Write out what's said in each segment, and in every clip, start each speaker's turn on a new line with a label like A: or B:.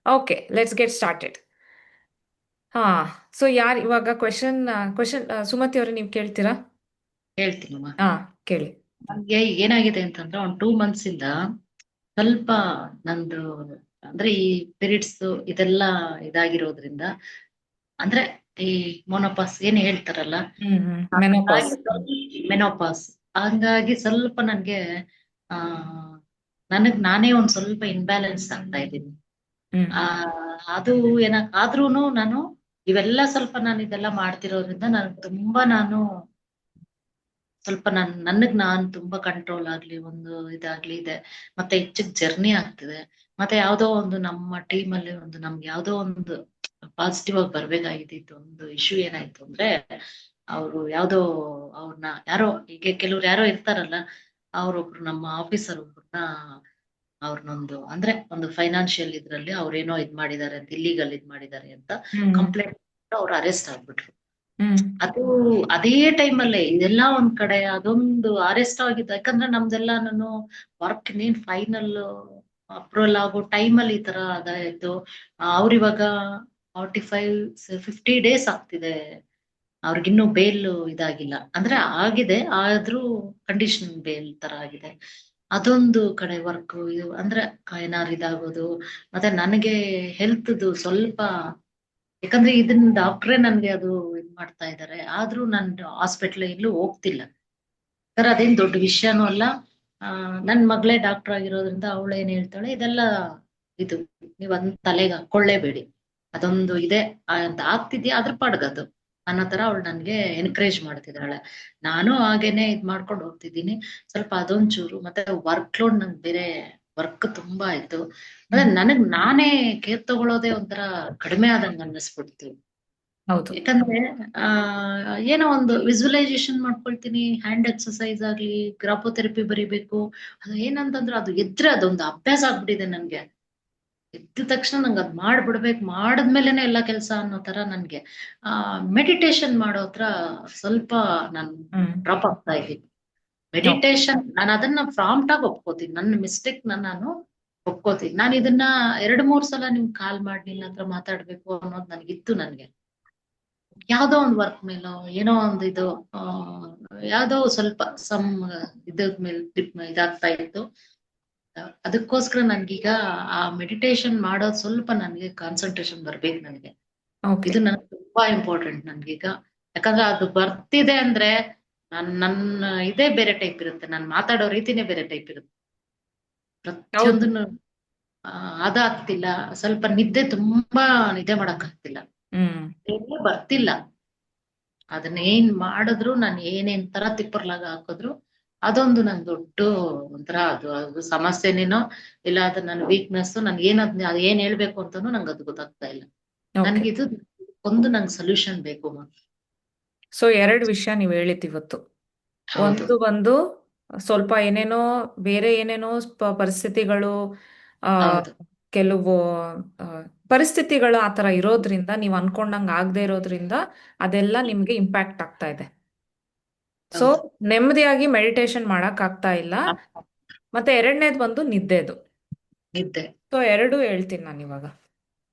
A: Okay, let's get started. ಹಾ, so ಯಾರು ಇವಾಗ ಕ್ವೆಶನ್ ಸುಮತಿ ಅವರೇ ನೀವು ಕೇಳ್ತೀರಾ?
B: ಹೇಳ್ತೀನಮ್ಮ.
A: ಹಾ, ಕೇಳಿ.
B: ನನ್ಗೆ ಏನಾಗಿದೆ ಅಂತಂದ್ರೆ ಒಂದು 2 months ಇಂದ ಸ್ವಲ್ಪ ನಂದು ಅಂದ್ರೆ ಈ ಪೀರಿಯಡ್ಸ್ ಇದೆಲ್ಲ ಇದಾಗಿರೋದ್ರಿಂದ ಅಂದ್ರೆ ಈ ಮೊನೋಪಾಸ್ ಏನ್ ಹೇಳ್ತಾರಲ್ಲ,
A: ಮೆನೋಪಾಸ್.
B: ಹಾಗಾಗಿ ಮೆನೋಪಾಸ್ ಹಂಗಾಗಿ ಸ್ವಲ್ಪ ನನ್ಗೆ ಆ ನನಗ್ ನಾನೇ ಒಂದ್ ಸ್ವಲ್ಪ ಇನ್ಬ್ಯಾಲೆನ್ಸ್ ಆಗ್ತಾ ಇದ್ದೀನಿ.
A: ಹ್ಮ್
B: ಆ ಅದು ಆದ್ರೂನು ನಾನು ಇವೆಲ್ಲ ಸ್ವಲ್ಪ ನಾನು ಇದೆಲ್ಲ ಮಾಡ್ತಿರೋದ್ರಿಂದ ನಾನು ಸ್ವಲ್ಪ ನನಗ್ ನಾನ್ ತುಂಬಾ ಕಂಟ್ರೋಲ್ ಆಗ್ಲಿ ಒಂದು ಇದಾಗ್ಲಿ ಇದೆ. ಮತ್ತೆ ಹೆಚ್ಚಿಗೆ ಜರ್ನಿ ಆಗ್ತಿದೆ. ಮತ್ತೆ ಯಾವ್ದೋ ಒಂದು ನಮ್ಮ ಟೀಮ್ ಅಲ್ಲಿ ನಮ್ಗೆ ಯಾವ್ದೋ ಒಂದು ಪಾಸಿಟಿವ್ ಆಗಿ ಬರ್ಬೇಕಾಗಿದ್ದು ಒಂದು ಇಶ್ಯೂ ಏನಾಯ್ತು ಅಂದ್ರೆ, ಅವ್ರು ಯಾವ್ದೋ ಅವ್ರನ್ನ ಯಾರೋ ಈಗ ಕೆಲವ್ರು ಯಾರೋ ಇರ್ತಾರಲ್ಲ, ಅವ್ರೊಬ್ರು ನಮ್ಮ ಆಫೀಸರ್ ಒಬ್ರನ್ನ ಅವ್ರನ್ನೊಂದು ಅಂದ್ರೆ ಒಂದು ಫೈನಾನ್ಷಿಯಲ್ ಇದ್ರಲ್ಲಿ ಅವ್ರೇನೋ ಮಾಡಿದ್ದಾರೆ ಅಂತ, ಇಲ್ಲಿಗಲ್ ಮಾಡಿದ್ದಾರೆ ಅಂತ
A: ಹ್ಮ್
B: ಕಂಪ್ಲೇಂಟ್ ಅವ್ರು ಅರೆಸ್ಟ್ ಆಗ್ಬಿಟ್ರು.
A: ಹ್ಮ್
B: ಅದು ಅದೇ ಟೈಮಲ್ಲೇ ಇದೆಲ್ಲ ಒಂದ್ ಕಡೆ ಅದೊಂದು ಅರೆಸ್ಟ್ ಆಗಿದ್ದು. ಯಾಕಂದ್ರೆ ನಮ್ದೆಲ್ಲಾನು ವರ್ಕ್ ನೀನ್ ಫೈನಲ್ ಅಪ್ರೂವಲ್ ಆಗೋ ಟೈಮಲ್ಲಿ ಈ ತರ ಅದಾಯ್ತು. ಅವ್ರಿವಾಗ 50 ಡೇಸ್ ಆಗ್ತಿದೆ. ಅವ್ರಿಗಿನ್ನೂ ಬೇಲ್ ಇದಾಗಿಲ್ಲ, ಅಂದ್ರೆ ಆಗಿದೆ ಆದ್ರೂ ಕಂಡೀಷನ್ ಬೇಲ್ ತರ ಆಗಿದೆ. ಅದೊಂದು ಕಡೆ ವರ್ಕ್ ಇದು ಅಂದ್ರೆ ಏನಾರು ಇದಾಗೋದು. ಮತ್ತೆ ನನಗೆ ಹೆಲ್ತ್ದು ಸ್ವಲ್ಪ, ಯಾಕಂದ್ರೆ ಇದನ್ನ ಡಾಕ್ಟ್ರೇ ನನ್ಗೆ ಅದು ಮಾಡ್ತಾ ಇದ್ದಾರೆ, ಆದ್ರೂ ನಾನು ಹಾಸ್ಪಿಟ್ಲ್ ಎಲ್ಲೂ ಹೋಗ್ತಿಲ್ಲ. ಸರ್ ಅದೇನ್ ದೊಡ್ಡ ವಿಷಯನೂ ಅಲ್ಲ. ಆ ನನ್ ಮಗಳೇ ಡಾಕ್ಟರ್ ಆಗಿರೋದ್ರಿಂದ ಅವಳು ಏನ್ ಹೇಳ್ತಾಳೆ, ಇದೆಲ್ಲ ಇದು ನೀವ್ ಅದ್ ತಲೆಗೆ ಹಾಕೊಳ್ಳೇಬೇಡಿ, ಅದೊಂದು ಇದೆ ಅಂತ ಆಗ್ತಿದ್ಯಾ ಅದ್ರ ಪಾಡ್ಗದು ಅನ್ನೋ ತರ ಅವಳು ನನ್ಗೆ ಎನ್ಕರೇಜ್ ಮಾಡ್ತಿದ್ದಾಳೆ. ನಾನು ಹಾಗೇನೆ ಮಾಡ್ಕೊಂಡು ಹೋಗ್ತಿದ್ದೀನಿ. ಸ್ವಲ್ಪ ಅದೊಂಚೂರು ಮತ್ತೆ ವರ್ಕ್ ಲೋಡ್ ನಂಗೆ ಬೇರೆ ವರ್ಕ್ ತುಂಬಾ ಆಯ್ತು. ಅಂದ್ರೆ
A: ಹ್ಮ್
B: ನನಗ್ ನಾನೇ ಕೇರ್ ತಗೊಳ್ಳೋದೇ ಒಂಥರ ಕಡಿಮೆ ಆದಂಗ ಅನ್ನಿಸ್ಬಿಡ್ತು.
A: ಹೌದು.
B: ಯಾಕಂದ್ರೆ ಆ ಏನೋ ಒಂದು ವಿಜುವಲೈಸೇಷನ್ ಮಾಡ್ಕೊಳ್ತೀನಿ, ಹ್ಯಾಂಡ್ ಎಕ್ಸರ್ಸೈಸ್ ಆಗ್ಲಿ, ಗ್ರಾಫೋಥೆರಪಿ ಬರಿಬೇಕು. ಅದು ಏನಂತಂದ್ರೆ ಅದು ಎದ್ರೆ ಅದೊಂದು ಅಭ್ಯಾಸ ಆಗ್ಬಿಟ್ಟಿದೆ ನನ್ಗೆ. ಎದ್ದ ತಕ್ಷಣ ನಂಗೆ ಅದ್ ಮಾಡ್ಬಿಡ್ಬೇಕು, ಮಾಡದ್ಮೇಲೆನೆ ಎಲ್ಲಾ ಕೆಲ್ಸ ಅನ್ನೋ ತರ ನನ್ಗೆ. ಆ ಮೆಡಿಟೇಷನ್ ಮಾಡೋ ಹತ್ರ ಸ್ವಲ್ಪ ನಾನು
A: ಹ್ಮ್
B: ಡ್ರಾಪ್ ಆಗ್ತಾ ಇದ್ದೀನಿ.
A: ಓಕೆ.
B: ಮೆಡಿಟೇಷನ್ ನಾನು ಅದನ್ನ ಪ್ರಾಂಪ್ಟ್ ಆಗಿ ಒಪ್ಕೋತೀನಿ, ನನ್ನ ಮಿಸ್ಟೇಕ್ ನಾನು ಒಪ್ಕೋತೀನಿ. ನಾನು ಇದನ್ನ 2-3 ಸಲ ನಿಮ್ಗೆ ಕಾಲ್ ಮಾಡಿ ನಿನ್ನ ಹತ್ರ ಮಾತಾಡ್ಬೇಕು ಅನ್ನೋದು ನನಗಿತ್ತು. ನನ್ಗೆ ಯಾವ್ದೋ ಒಂದು ವರ್ಕ್ ಮೇಲೋ ಏನೋ ಒಂದು ಇದು ಆ ಯಾವ್ದೋ ಸ್ವಲ್ಪ ಸಮ್ ಇದ್ರ ಮೇಲೆ ಇದಾಗ್ತಾ ಇತ್ತು. ಅದಕ್ಕೋಸ್ಕರ ನನ್ಗೀಗ ಆ ಮೆಡಿಟೇಷನ್ ಮಾಡೋದು ಸ್ವಲ್ಪ ನನ್ಗೆ ಕಾನ್ಸಂಟ್ರೇಷನ್ ಬರ್ಬೇಕು ನನಗೆ.
A: ಓಕೆ.
B: ಇದು ನನಗೆ ತುಂಬಾ ಇಂಪಾರ್ಟೆಂಟ್ ನನ್ಗೀಗ. ಯಾಕಂದ್ರೆ ಅದು ಬರ್ತಿದೆ ಅಂದ್ರೆ ನನ್ನ ಇದೇ ಬೇರೆ ಟೈಪ್ ಇರುತ್ತೆ, ನಾನು ಮಾತಾಡೋ ರೀತಿನೇ ಬೇರೆ ಟೈಪ್ ಇರುತ್ತೆ.
A: ಹೌದು.
B: ಪ್ರತಿಯೊಂದನ್ನು ಆ ಅದಾಗ್ತಿಲ್ಲ. ಸ್ವಲ್ಪ ನಿದ್ದೆ ತುಂಬಾ ನಿದ್ದೆ ಮಾಡಕ್ ಆಗ್ತಿಲ್ಲ,
A: ಹ್ಮ್
B: ನಿದ್ದೆ ಬರ್ತಿಲ್ಲ. ಅದನ್ನ ಏನ್ ಮಾಡಿದ್ರು ನಾನು ಏನೇನ್ ತರ ತಿಪ್ಪರ್ಲಾಗ ಹಾಕಿದ್ರು ಅದೊಂದು ನನ್ ದೊಡ್ಡ ಒಂಥರ ಅದು ಸಮಸ್ಯೆನೇನೋ ಇಲ್ಲ ಅದು ನನ್ನ ವೀಕ್ನೆಸ್. ನನ್ಗೆ ಅದ್ ಏನ್ ಹೇಳ್ಬೇಕು ಅಂತಾನು ನಂಗೆ ಅದು ಗೊತ್ತಾಗ್ತಾ ಇಲ್ಲ.
A: ಓಕೆ.
B: ನನ್ಗಿದು ನಂಗೆ ಸೊಲ್ಯೂಷನ್ ಬೇಕು
A: ಸೊ ಎರಡು ವಿಷಯ ನೀವು ಹೇಳಿದ್ದು ಇವತ್ತು.
B: ಹೌದು.
A: ಒಂದು ಬಂದು ಸ್ವಲ್ಪ ಏನೇನೋ ಬೇರೆ ಏನೇನೋ ಪರಿಸ್ಥಿತಿಗಳು, ಆ,
B: ಹೌದು.
A: ಕೆಲವು ಆ, ಪರಿಸ್ಥಿತಿಗಳು ಆ ಥರ ಇರೋದ್ರಿಂದ ನೀವು ಅನ್ಕೊಂಡಂಗೆ ಆಗದೆ ಇರೋದ್ರಿಂದ ಅದೆಲ್ಲ ನಿಮ್ಗೆ ಇಂಪ್ಯಾಕ್ಟ್ ಆಗ್ತಾ ಇದೆ. ಸೊ
B: ಹೌದು.
A: ನೆಮ್ಮದಿಯಾಗಿ ಮೆಡಿಟೇಷನ್ ಮಾಡಕ್ ಆಗ್ತಾ ಇಲ್ಲ. ಮತ್ತೆ ಎರಡನೇದು ಬಂದು ನಿದ್ದೆದು.
B: ನಿದ್ದೆ.
A: ಸೊ ಎರಡು ಹೇಳ್ತೀನಿ ನಾನು ಇವಾಗ.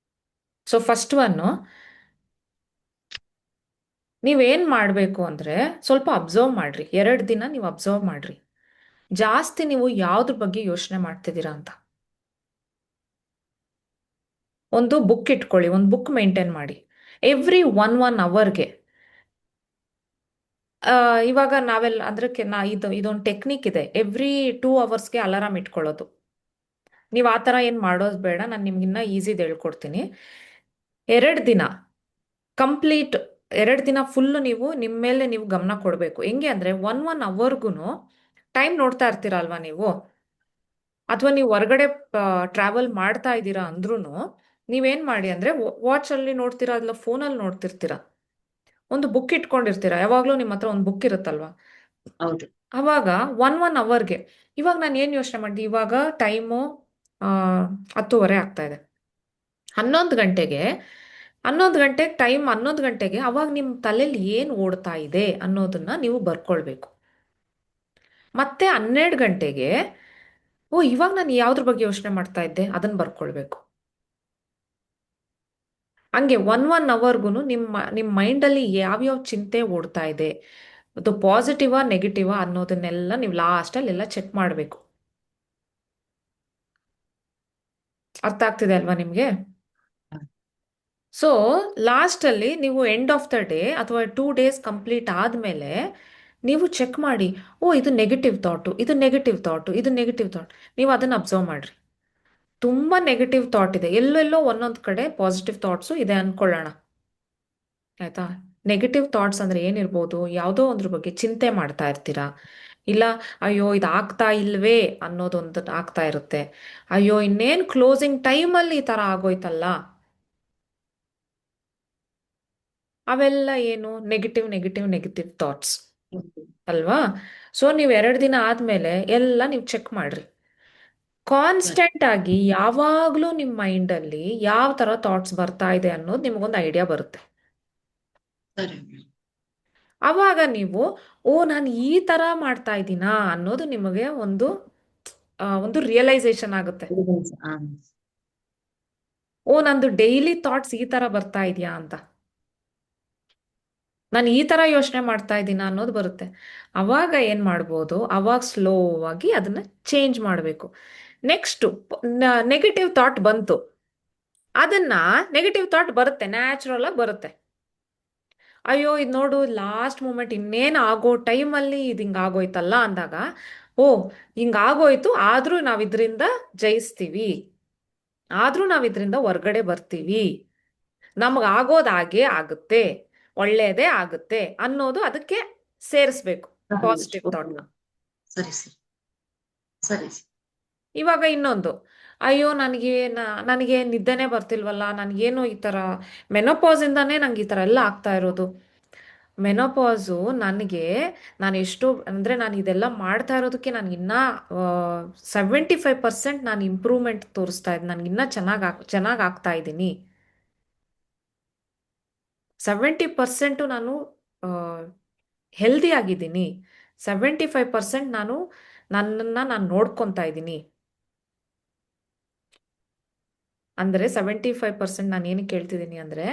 A: ಸೊ ಫಸ್ಟ್ ಒನ್ನು, ನೀವೇನ್ ಮಾಡಬೇಕು ಅಂದ್ರೆ ಸ್ವಲ್ಪ ಅಬ್ಸರ್ವ್ ಮಾಡ್ರಿ. 2 ದಿನ ನೀವು ಅಬ್ಸರ್ವ್ ಮಾಡ್ರಿ, ಜಾಸ್ತಿ ನೀವು ಯಾವ್ದ್ರ ಬಗ್ಗೆ ಯೋಚನೆ ಮಾಡ್ತಿದ್ದೀರಾ ಅಂತ. ಒಂದು ಬುಕ್ ಇಟ್ಕೊಳ್ಳಿ, ಒಂದು ಬುಕ್ ಮೇಂಟೈನ್ ಮಾಡಿ. ಎವ್ರಿ ಒನ್ ಅವರ್ಗೆ, ಇವಾಗ ನಾವೆಲ್ಲ ಅದಕ್ಕೆ ಇದೊಂದು ಟೆಕ್ನಿಕ್ ಇದೆ. ಎವ್ರಿ 2 ಅವರ್ಸ್ಗೆ ಅಲಾರಾಮ್ ಇಟ್ಕೊಳ್ಳೋದು. ನೀವು ಆ ಥರ ಏನು ಮಾಡೋದು ಬೇಡ, ನಾನು ನಿಮ್ಗಿನ್ನ ಈಸಿದು ಹೇಳ್ಕೊಡ್ತೀನಿ. 2 ದಿನ ಕಂಪ್ಲೀಟ್, 2 ದಿನ ಫುಲ್ಲು ನೀವು ನಿಮ್ಮ ಮೇಲೆ ನೀವು ಗಮನ ಕೊಡಬೇಕು. ಹೆಂಗೆ ಅಂದರೆ ಒನ್ ಅವರ್ಗೂ ಟೈಮ್ ನೋಡ್ತಾ ಇರ್ತೀರ ಅಲ್ವಾ ನೀವು, ಅಥವಾ ನೀವು ಹೊರಗಡೆ ಟ್ರಾವೆಲ್ ಮಾಡ್ತಾ ಇದ್ದೀರಾ ಅಂದ್ರೂ ನೀವೇನು ಮಾಡಿ ಅಂದರೆ, ವಾಚಲ್ಲಿ ನೋಡ್ತೀರಾ ಅಲ್ಲ ಫೋನಲ್ಲಿ ನೋಡ್ತಿರ್ತೀರಾ, ಒಂದು ಬುಕ್ ಇಟ್ಕೊಂಡಿರ್ತೀರಾ. ಯಾವಾಗಲೂ ನಿಮ್ಮ ಹತ್ರ ಒಂದು ಬುಕ್ ಇರುತ್ತಲ್ವಾ.
B: ಹೌದು.
A: ಅವಾಗ ಒನ್ ಅವರ್ಗೆ, ಇವಾಗ ನಾನು ಏನು ಯೋಚನೆ ಮಾಡಿದೆ, ಇವಾಗ ಟೈಮು 10:30 ಆಗ್ತಾ ಇದೆ. 11 ಗಂಟೆಗೆ, 11 ಗಂಟೆಗೆ ಅವಾಗ ನಿಮ್ಮ ತಲೆಯಲ್ಲಿ ಏನು ಓಡ್ತಾ ಇದೆ ಅನ್ನೋದನ್ನ ನೀವು ಬರ್ಕೊಳ್ಬೇಕು. ಮತ್ತೆ 12 ಗಂಟೆಗೆ ಓ ಇವಾಗ ನಾನು ಯಾವ್ದ್ರ ಬಗ್ಗೆ ಯೋಚನೆ ಮಾಡ್ತಾ ಇದ್ದೆ ಅದನ್ನ ಬರ್ಕೊಳ್ಬೇಕು. ಹಂಗೆ ಒನ್ ಅವರ್ಗು ನಿಮ್ಮ ಮೈಂಡಲ್ಲಿ ಯಾವ್ಯಾವ ಚಿಂತೆ ಓಡ್ತಾ ಇದೆ, ಅದು ಪಾಸಿಟಿವಾ ನೆಗೆಟಿವಾ ಅನ್ನೋದನ್ನೆಲ್ಲ ನೀವು ಲಾಸ್ಟಲ್ಲಿ ಎಲ್ಲ ಚೆಕ್ ಮಾಡಬೇಕು. ಅರ್ಥ ಆಗ್ತಿದೆ ಅಲ್ವಾ ನಿಮಗೆ? ಸೊ ಲಾಸ್ಟಲ್ಲಿ ನೀವು ಎಂಡ್ ಆಫ್ ದ ಡೇ ಅಥವಾ 2 ಡೇಸ್ ಕಂಪ್ಲೀಟ್ ಆದಮೇಲೆ ನೀವು ಚೆಕ್ ಮಾಡಿ, ಓ ಇದು ನೆಗೆಟಿವ್ ಥಾಟು, ಇದು ನೆಗೆಟಿವ್ ಥಾಟು, ಇದು ನೆಗೆಟಿವ್ ಥಾಟ್. ನೀವು ಅದನ್ನು ಅಬ್ಸರ್ವ್ ಮಾಡಿರಿ. ತುಂಬ ನೆಗೆಟಿವ್ ಥಾಟ್ ಇದೆ, ಎಲ್ಲೆಲ್ಲೋ ಒಂದೊಂದು ಕಡೆ ಪಾಸಿಟಿವ್ ಥಾಟ್ಸು ಇದೆ ಅನ್ಕೊಳ್ಳೋಣ. ಆಯ್ತಾ? ನೆಗೆಟಿವ್ ಥಾಟ್ಸ್ ಅಂದ್ರೆ ಏನಿರ್ಬೋದು, ಯಾವುದೋ ಒಂದ್ರ ಬಗ್ಗೆ ಚಿಂತೆ ಮಾಡ್ತಾ ಇರ್ತೀರಾ, ಇಲ್ಲ ಅಯ್ಯೋ ಇದು ಆಗ್ತಾ ಇಲ್ವೇ ಅನ್ನೋದೊಂದು ಆಗ್ತಾ ಇರುತ್ತೆ, ಅಯ್ಯೋ ಇನ್ನೇನು ಕ್ಲೋಸಿಂಗ್ ಟೈಮಲ್ಲಿ ಈ ಥರ ಆಗೋಯ್ತಲ್ಲ, ಅವೆಲ್ಲ ಏನು ನೆಗೆಟಿವ್ ನೆಗೆಟಿವ್ ನೆಗೆಟಿವ್ ಥಾಟ್ಸ್ ಅಲ್ವಾ? ಸೊ ನೀವು 2 ದಿನ ಆದಮೇಲೆ ಎಲ್ಲ ನೀವು ಚೆಕ್ ಮಾಡ್ರಿ.
B: ಸರಿ
A: ಕಾನ್ಸ್ಟೆಂಟ್ ಆಗಿ ಯಾವಾಗಲೂ ನಿಮ್ಮ ಮೈಂಡಲ್ಲಿ ಯಾವ ಥರ ಥಾಟ್ಸ್ ಬರ್ತಾ ಇದೆ ಅನ್ನೋದು ನಿಮಗೊಂದು ಐಡಿಯಾ ಬರುತ್ತೆ.
B: ಸರಿ
A: ಆವಾಗ ನೀವು ಓ ನಾನು ಈ ಥರ ಮಾಡ್ತಾ ಇದ್ದೀನಾ ಅನ್ನೋದು ನಿಮಗೆ ಒಂದು ರಿಯಲೈಸೇಷನ್ ಆಗುತ್ತೆ.
B: ಹಾ
A: ಓ ನಂದು ಡೈಲಿ ಥಾಟ್ಸ್ ಈ ಥರ ಬರ್ತಾ ಇದೆಯಾ ಅಂತ, ನಾನು ಈ ಥರ ಯೋಚನೆ ಮಾಡ್ತಾ ಇದ್ದೀನಾ ಅನ್ನೋದು ಬರುತ್ತೆ. ಅವಾಗ ಏನು ಮಾಡ್ಬೋದು, ಅವಾಗ ಸ್ಲೋ ಆಗಿ ಅದನ್ನು ಚೇಂಜ್ ಮಾಡಬೇಕು. ನೆಕ್ಸ್ಟು ನೆಗೆಟಿವ್ ಥಾಟ್ ಬಂತು, ಅದನ್ನ ನೆಗೆಟಿವ್ ಥಾಟ್ ಬರುತ್ತೆ, ನ್ಯಾಚುರಲ್ ಆಗಿ ಬರುತ್ತೆ. ಅಯ್ಯೋ ಇದು ನೋಡು ಲಾಸ್ಟ್ ಮೂಮೆಂಟ್ ಇನ್ನೇನು ಆಗೋ ಟೈಮಲ್ಲಿ ಇದು ಹಿಂಗೆ ಆಗೋಯ್ತಲ್ಲ ಅಂದಾಗ, ಓ ಹಿಂಗಾಗೋಯ್ತು ಆದರೂ ನಾವು ಇದರಿಂದ ಜಯಿಸ್ತೀವಿ, ಆದರೂ ನಾವು ಇದರಿಂದ ಹೊರ್ಗಡೆ ಬರ್ತೀವಿ, ನಮಗಾಗೋದು ಹಾಗೆ ಆಗುತ್ತೆ, ಒಳ್ಳೆಯದೇ ಆಗುತ್ತೆ ಅನ್ನೋದು ಅದಕ್ಕೆ ಸೇರಿಸ್ಬೇಕು ಪಾಸಿಟಿವ್ ಥಾಟ್ನ.
B: ಸರಿ ಸರಿ ಸರಿ
A: ಇವಾಗ ಇನ್ನೊಂದು, ಅಯ್ಯೋ ನನಗೆ ನಿದ್ದೆನೇ ಬರ್ತಿಲ್ವಲ್ಲ, ನನಗೇನು ಈ ಥರ ಮೆನೋಪಾಸಿಂದಾನೇ ನಂಗೆ ಈ ಥರ ಎಲ್ಲ ಆಗ್ತಾ ಇರೋದು. ಮೆನೋಪಾಸು ನಾನು ಎಷ್ಟು ಅಂದರೆ ನಾನು ಇದೆಲ್ಲ ಮಾಡ್ತಾ ಇರೋದಕ್ಕೆ ನನಗಿನ್ನ 75% ನಾನು ಇಂಪ್ರೂವ್ಮೆಂಟ್ ತೋರಿಸ್ತಾ ಇದ್ದೀನಿ, ನನಗಿನ್ನ ಚೆನ್ನಾಗಿ ಆಗ್ತಾ ಇದ್ದೀನಿ. 70% ನಾನು ಹೆಲ್ದಿ ಆಗಿದ್ದೀನಿ, 75% ನನ್ನನ್ನು ನಾನು ನೋಡ್ಕೊತಾ ಇದ್ದೀನಿ. ಅಂದರೆ 75% ನಾನು ಏನಕ್ಕೆ ಕೇಳ್ತಿದ್ದೀನಿ ಅಂದರೆ,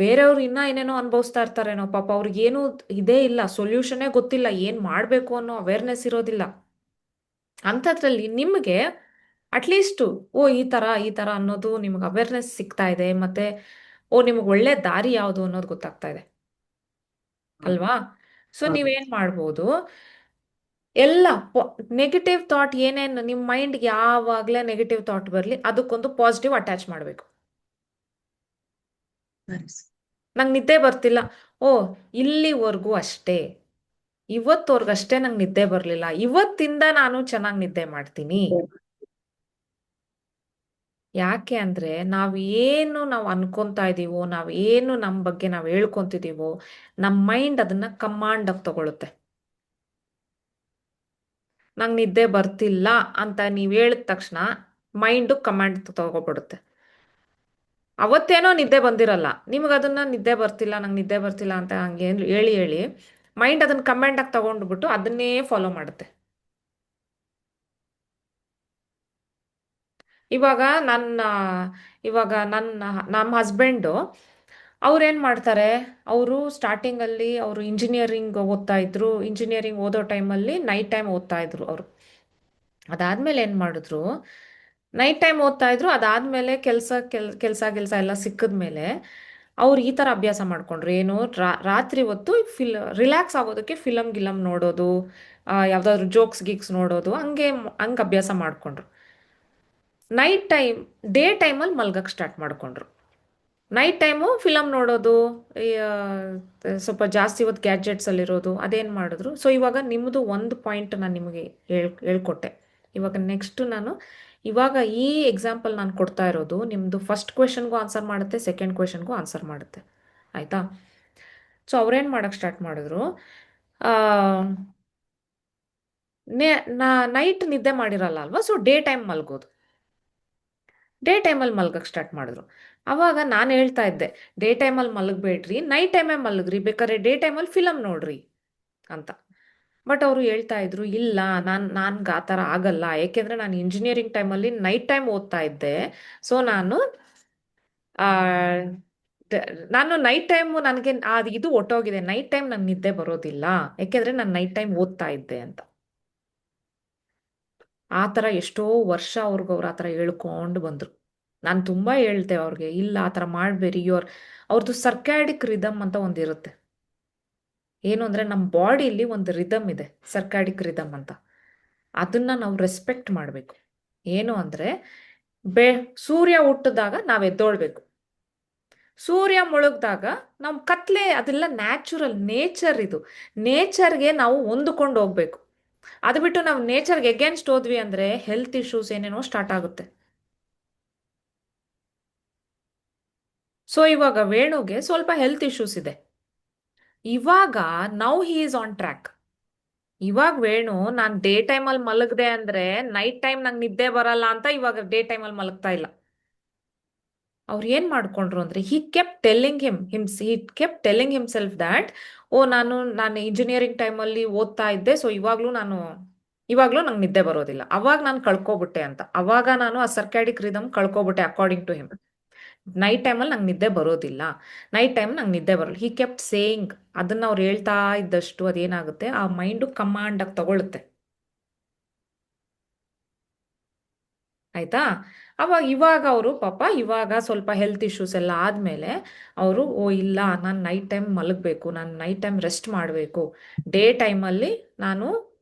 A: ಬೇರೆಯವ್ರು ಇನ್ನೂ ಏನೇನೋ ಅನುಭವಿಸ್ತಾ ಇರ್ತಾರೇನೋ ಪಾಪ, ಅವ್ರಿಗೇನು ಇದೇ ಇಲ್ಲ, ಸೊಲ್ಯೂಷನ್ನೇ ಗೊತ್ತಿಲ್ಲ, ಏನು ಮಾಡಬೇಕು ಅನ್ನೋ ಅವೇರ್ನೆಸ್ ಇರೋದಿಲ್ಲ. ಅಂಥದ್ರಲ್ಲಿ ನಿಮಗೆ ಅಟ್ಲೀಸ್ಟು ಓ ಈ ಥರ ಅನ್ನೋದು ನಿಮ್ಗೆ ಅವೇರ್ನೆಸ್ ಸಿಗ್ತಾ ಇದೆ, ಮತ್ತು ಓ ನಿಮಗೆ ಒಳ್ಳೆ ದಾರಿ ಯಾವುದು ಅನ್ನೋದು ಗೊತ್ತಾಗ್ತಾ ಇದೆ ಅಲ್ವಾ? ಸೊ
B: ಹೌದು
A: ನೀವೇನು ಮಾಡ್ಬೋದು, ಎಲ್ಲ ನೆಗೆಟಿವ್ ಥಾಟ್ ಏನೇನು ನಿಮ್ಮ ಮೈಂಡ್ಗೆ ಯಾವಾಗಲೇ ನೆಗೆಟಿವ್ ಥಾಟ್ ಬರಲಿ ಅದಕ್ಕೊಂದು ಪಾಸಿಟಿವ್ ಅಟ್ಯಾಚ್ ಮಾಡಬೇಕು.
B: ಸರಿ
A: ನಂಗೆ ನಿದ್ದೆ ಬರ್ತಿಲ್ಲ, ಓ ಇಲ್ಲಿವರೆಗೂ ಅಷ್ಟೇ, ಇವತ್ತವರೆಗಷ್ಟೇ ನಂಗೆ ನಿದ್ದೆ ಬರಲಿಲ್ಲ, ಇವತ್ತಿಂದ ನಾನು ಚೆನ್ನಾಗಿ ನಿದ್ದೆ ಮಾಡ್ತೀನಿ. ಯಾಕೆ ಅಂದರೆ ನಾವು ಅನ್ಕೊಂತಾ ಇದ್ದೀವೋ, ಏನು ನಮ್ಮ ಬಗ್ಗೆ ನಾವು ಹೇಳ್ಕೊತಿದ್ದೀವೋ, ನಮ್ಮ ಮೈಂಡ್ ಅದನ್ನು ಕಮಾಂಡಾಗಿ ತಗೊಳುತ್ತೆ. ನಂಗೆ ನಿದ್ದೆ ಬರ್ತಿಲ್ಲ ಅಂತ ನೀವು ಹೇಳಿದ ತಕ್ಷಣ ಮೈಂಡು ಕಮಾಂಡ್ ತಗೊಬಿಡುತ್ತೆ. ಅವತ್ತೇನೋ ನಿದ್ದೆ ಬಂದಿರಲ್ಲ, ನಿಮ್ಗೆ ಅದನ್ನು ನಿದ್ದೆ ಬರ್ತಿಲ್ಲ ನಂಗೆ ನಿದ್ದೆ ಬರ್ತಿಲ್ಲ ಅಂತ ಹಂಗೆ ಹೇಳಿ ಹೇಳಿ ಮೈಂಡ್ ಅದನ್ನು ಕಮಾಂಡಾಗಿ ತಗೊಂಡ್ಬಿಟ್ಟು ಅದನ್ನೇ ಫಾಲೋ ಮಾಡುತ್ತೆ. ಇವಾಗ ನನ್ನ ಇವಾಗ ನಮ್ಮ ಹಸ್ಬೆಂಡು ಅವ್ರೇನು ಮಾಡ್ತಾರೆ, ಅವರು ಸ್ಟಾರ್ಟಿಂಗಲ್ಲಿ ಅವರು ಇಂಜಿನಿಯರಿಂಗ್ ಓದ್ತಾ ಇದ್ರು, ಇಂಜಿನಿಯರಿಂಗ್ ಓದೋ ಟೈಮಲ್ಲಿ ನೈಟ್ ಟೈಮ್ ಓದ್ತಾ ಇದ್ರು ಅವರು. ಅದಾದಮೇಲೆ ಏನು ಮಾಡಿದ್ರು, ನೈಟ್ ಟೈಮ್ ಓದ್ತಾ ಇದ್ರು, ಅದಾದಮೇಲೆ ಕೆಲಸ ಎಲ್ಲ ಸಿಕ್ಕಿದ್ಮೇಲೆ ಅವ್ರು ಈ ಥರ ಅಭ್ಯಾಸ ಮಾಡ್ಕೊಂಡ್ರು, ಏನು ರಾತ್ರಿ ಹೊತ್ತು ರಿಲ್ಯಾಕ್ಸ್ ಆಗೋದಕ್ಕೆ ಗಿಲಮ್ ನೋಡೋದು, ಯಾವುದಾದ್ರು ಜೋಕ್ಸ್ ಗೀಕ್ಸ್ ನೋಡೋದು, ಹಂಗೆ ಅಭ್ಯಾಸ ಮಾಡಿಕೊಂಡ್ರು. ಡೇ ಟೈಮಲ್ಲಿ ಮಲ್ಗಕ್ಕೆ ಸ್ಟಾರ್ಟ್ ಮಾಡಿಕೊಂಡ್ರು. ನೈಟ್ ಟೈಮು ಫಿಲಮ್ ನೋಡೋದು, ಈ, ಸ್ವಲ್ಪ ಜಾಸ್ತಿ ಹೊತ್ತು ಗ್ಯಾಡ್ಜೆಟ್ಸಲ್ಲಿರೋದು, ಅದೇನು ಮಾಡಿದ್ರು. ಸೊ ಇವಾಗ ನಿಮ್ಮದು ಒಂದು ಪಾಯಿಂಟ್ ನಾನು ನಿಮಗೆ ಹೇಳ್ಕೊಟ್ಟೆ. ಇವಾಗ ನೆಕ್ಸ್ಟು ಇವಾಗ ಈ ಎಕ್ಸಾಂಪಲ್ ನಾನು ಕೊಡ್ತಾ ಇರೋದು ನಿಮ್ಮದು ಫಸ್ಟ್ ಕ್ವೆಶನ್ಗೂ ಆನ್ಸರ್ ಮಾಡುತ್ತೆ, ಸೆಕೆಂಡ್ ಕ್ವೆಶನ್ಗೂ ಆನ್ಸರ್ ಮಾಡುತ್ತೆ. ಆಯಿತಾ? ಸೊ ಅವ್ರೇನು ಮಾಡೋಕ್ಕೆ ಸ್ಟಾರ್ಟ್ ಮಾಡಿದ್ರು, ನೈಟ್ ನಿದ್ದೆ ಮಾಡಿರಲ್ಲ ಅಲ್ವಾ, ಸೊ ಡೇ ಟೈಮ್ ಮಲ್ಗೋದು, ಡೇ ಟೈಮಲ್ಲಿ ಮಲ್ಗಕ್ಕೆ ಸ್ಟಾರ್ಟ್ ಮಾಡಿದ್ರು. ಆವಾಗ ನಾನು ಹೇಳ್ತಾ ಇದ್ದೆ, ಡೇ ಟೈಮಲ್ಲಿ ಮಲಗಬೇಡ್ರಿ, ನೈಟ್ ಟೈಮೇ ಮಲಗ್ರಿ, ಬೇಕಾದ್ರೆ ಡೇ ಟೈಮಲ್ಲಿ ಫಿಲಮ್ ನೋಡ್ರಿ ಅಂತ. ಬಟ್ ಅವರು ಹೇಳ್ತಾ ಇದ್ರು, ಇಲ್ಲ ನನ್ಗೆ ಆ ಥರ ಆಗಲ್ಲ, ಯಾಕೆಂದ್ರೆ ನಾನು ಇಂಜಿನಿಯರಿಂಗ್ ಟೈಮಲ್ಲಿ ನೈಟ್ ಟೈಮ್ ಓದ್ತಾ ಇದ್ದೆ. ಸೊ ಆ, ದ- ನಾನು ನೈಟ್ ಟೈಮ್ ನನಗೆ ಇದು ಒಟ್ಟೋಗಿದೆ, ನೈಟ್ ಟೈಮ್ ನಂಗೆ ನಿದ್ದೆ ಬರೋದಿಲ್ಲ, ಯಾಕೆಂದ್ರೆ ನಾನು ನೈಟ್ ಟೈಮ್ ಓದ್ತಾ ಇದ್ದೆ ಅಂತ. ಆ ಥರ ಎಷ್ಟೋ ವರ್ಷ ಅವ್ರ ಆ ಥರ ಹೇಳ್ಕೊಂಡು ಬಂದ್ರು. ನಾನು ತುಂಬಾ ಹೇಳ್ತೆ ಅವ್ರಿಗೆ, ಇಲ್ಲ ಆ ಥರ ಮಾಡಬೇಡಿ. ಅವ್ರದ್ದು ಸರ್ಕ್ಯಾಡಿಕ್ ರಿದಮ್ ಅಂತ ಒಂದಿರುತ್ತೆ. ಏನು ಅಂದ್ರೆ ನಮ್ಮ ಬಾಡಿಲಿ ಒಂದು ರಿದಮ್ ಇದೆ, ಸರ್ಕ್ಯಾಡಿಕ್ ರಿದಮ್ ಅಂತ. ಅದನ್ನ ನಾವು ರೆಸ್ಪೆಕ್ಟ್ ಮಾಡಬೇಕು. ಏನು ಅಂದ್ರೆ ಬೆ ಸೂರ್ಯ ಹುಟ್ಟಿದಾಗ ನಾವು ಎದ್ದೊಳ್ಬೇಕು, ಸೂರ್ಯ ಮುಳುಗ್ದಾಗ ನಾವು ಕತ್ಲೆ, ಅದೆಲ್ಲ ನ್ಯಾಚುರಲ್, ನೇಚರ್ ಇದು. ನೇಚರ್ಗೆ ನಾವು ಹೊಂದ್ಕೊಂಡು ಹೋಗ್ಬೇಕು. ಅದು ಬಿಟ್ಟು ನಾವು ನೇಚರ್ಗೆ ಎಗೇನ್ಸ್ಟ್ ಹೋದ್ವಿ ಅಂದ್ರೆ ಹೆಲ್ತ್ ಇಶ್ಯೂಸ್ ಏನೇನೋ ಸ್ಟಾರ್ಟ್ ಆಗುತ್ತೆ. ಸೊ ಇವಾಗ ವೇಣುಗೆ ಸ್ವಲ್ಪ ಹೆಲ್ತ್ ಇಶ್ಯೂಸ್ ಇದೆ. ಇವಾಗ now he is on track. ಇವಾಗ ವೇಣು, ನಾನ್ ಡೇ ಟೈಮಲ್ಲಿ ಮಲಗದೆ ಅಂದ್ರೆ ನೈಟ್ ಟೈಮ್ ನಂಗೆ ನಿದ್ದೆ ಬರಲ್ಲ ಅಂತ ಇವಾಗ ಡೇ ಟೈಮಲ್ಲಿ ಮಲಗ್ತಾ ಇಲ್ಲ. ಅವ್ರು ಏನ್ ಮಾಡ್ಕೊಂಡ್ರು ಅಂದ್ರೆ, ಹಿ ಕೆಪ್ ಟೆಲ್ಲಿಂಗ್ ಹಿಮ್ಸೆಲ್ಫ್ ದ್ಯಾಟ್, ಓ ನಾನು ಇಂಜಿನಿಯರಿಂಗ್ ಟೈಮಲ್ಲಿ ಓದ್ತಾ ಇದ್ದೆ, ಸೊ ಇವಾಗ್ಲೂ ನಂಗೆ ನಿದ್ದೆ ಬರೋದಿಲ್ಲ, ಅವಾಗ ನಾನು ಕಳ್ಕೊಬಿಟ್ಟೆ ಅಂತ. ಅವಾಗ ನಾನು ಆ ಸರ್ಕ್ಯಾಡಿಕ್ ರಿದಮ್ ಕಳ್ಕೊಬಿಟ್ಟೆ ಅಕಾರ್ಡಿಂಗ್ ಟು ಹಿಮ್. ನೈಟ್ ಟೈಮಲ್ಲಿ ನಂಗೆ ನಿದ್ದೆ ಬರೋದಿಲ್ಲ, ನೈಟ್ ಟೈಮ್ ನಂಗೆ ನಿದ್ದೆ ಬರಲ್ಲ, ಹಿ ಕೆಪ್ಟ್ ಸೇಯಿಂಗ್. ಅದನ್ನ ಅವ್ರು ಹೇಳ್ತಾ ಇದ್ದಷ್ಟು ಅದೇನಾಗುತ್ತೆ, ಆ ಮೈಂಡು ಕಮಾಂಡ್ ಆಗಿ ತಗೊಳುತ್ತೆ. ಆಯ್ತಾ? ಇವಾಗ ಅವರು ಪಾಪ, ಇವಾಗ ಸ್ವಲ್ಪ ಹೆಲ್ತ್ ಇಶ್ಯೂಸ್ ಎಲ್ಲ ಆದ್ಮೇಲೆ ಅವರು, ಓ ಇಲ್ಲ, ನಾನು ನೈಟ್ ಟೈಮ್ ಮಲಗಬೇಕು, ನಾನು ನೈಟ್ ಟೈಮ್ ರೆಸ್ಟ್ ಮಾಡಬೇಕು, ಡೇ ಟೈಮಲ್ಲಿ ನಾನು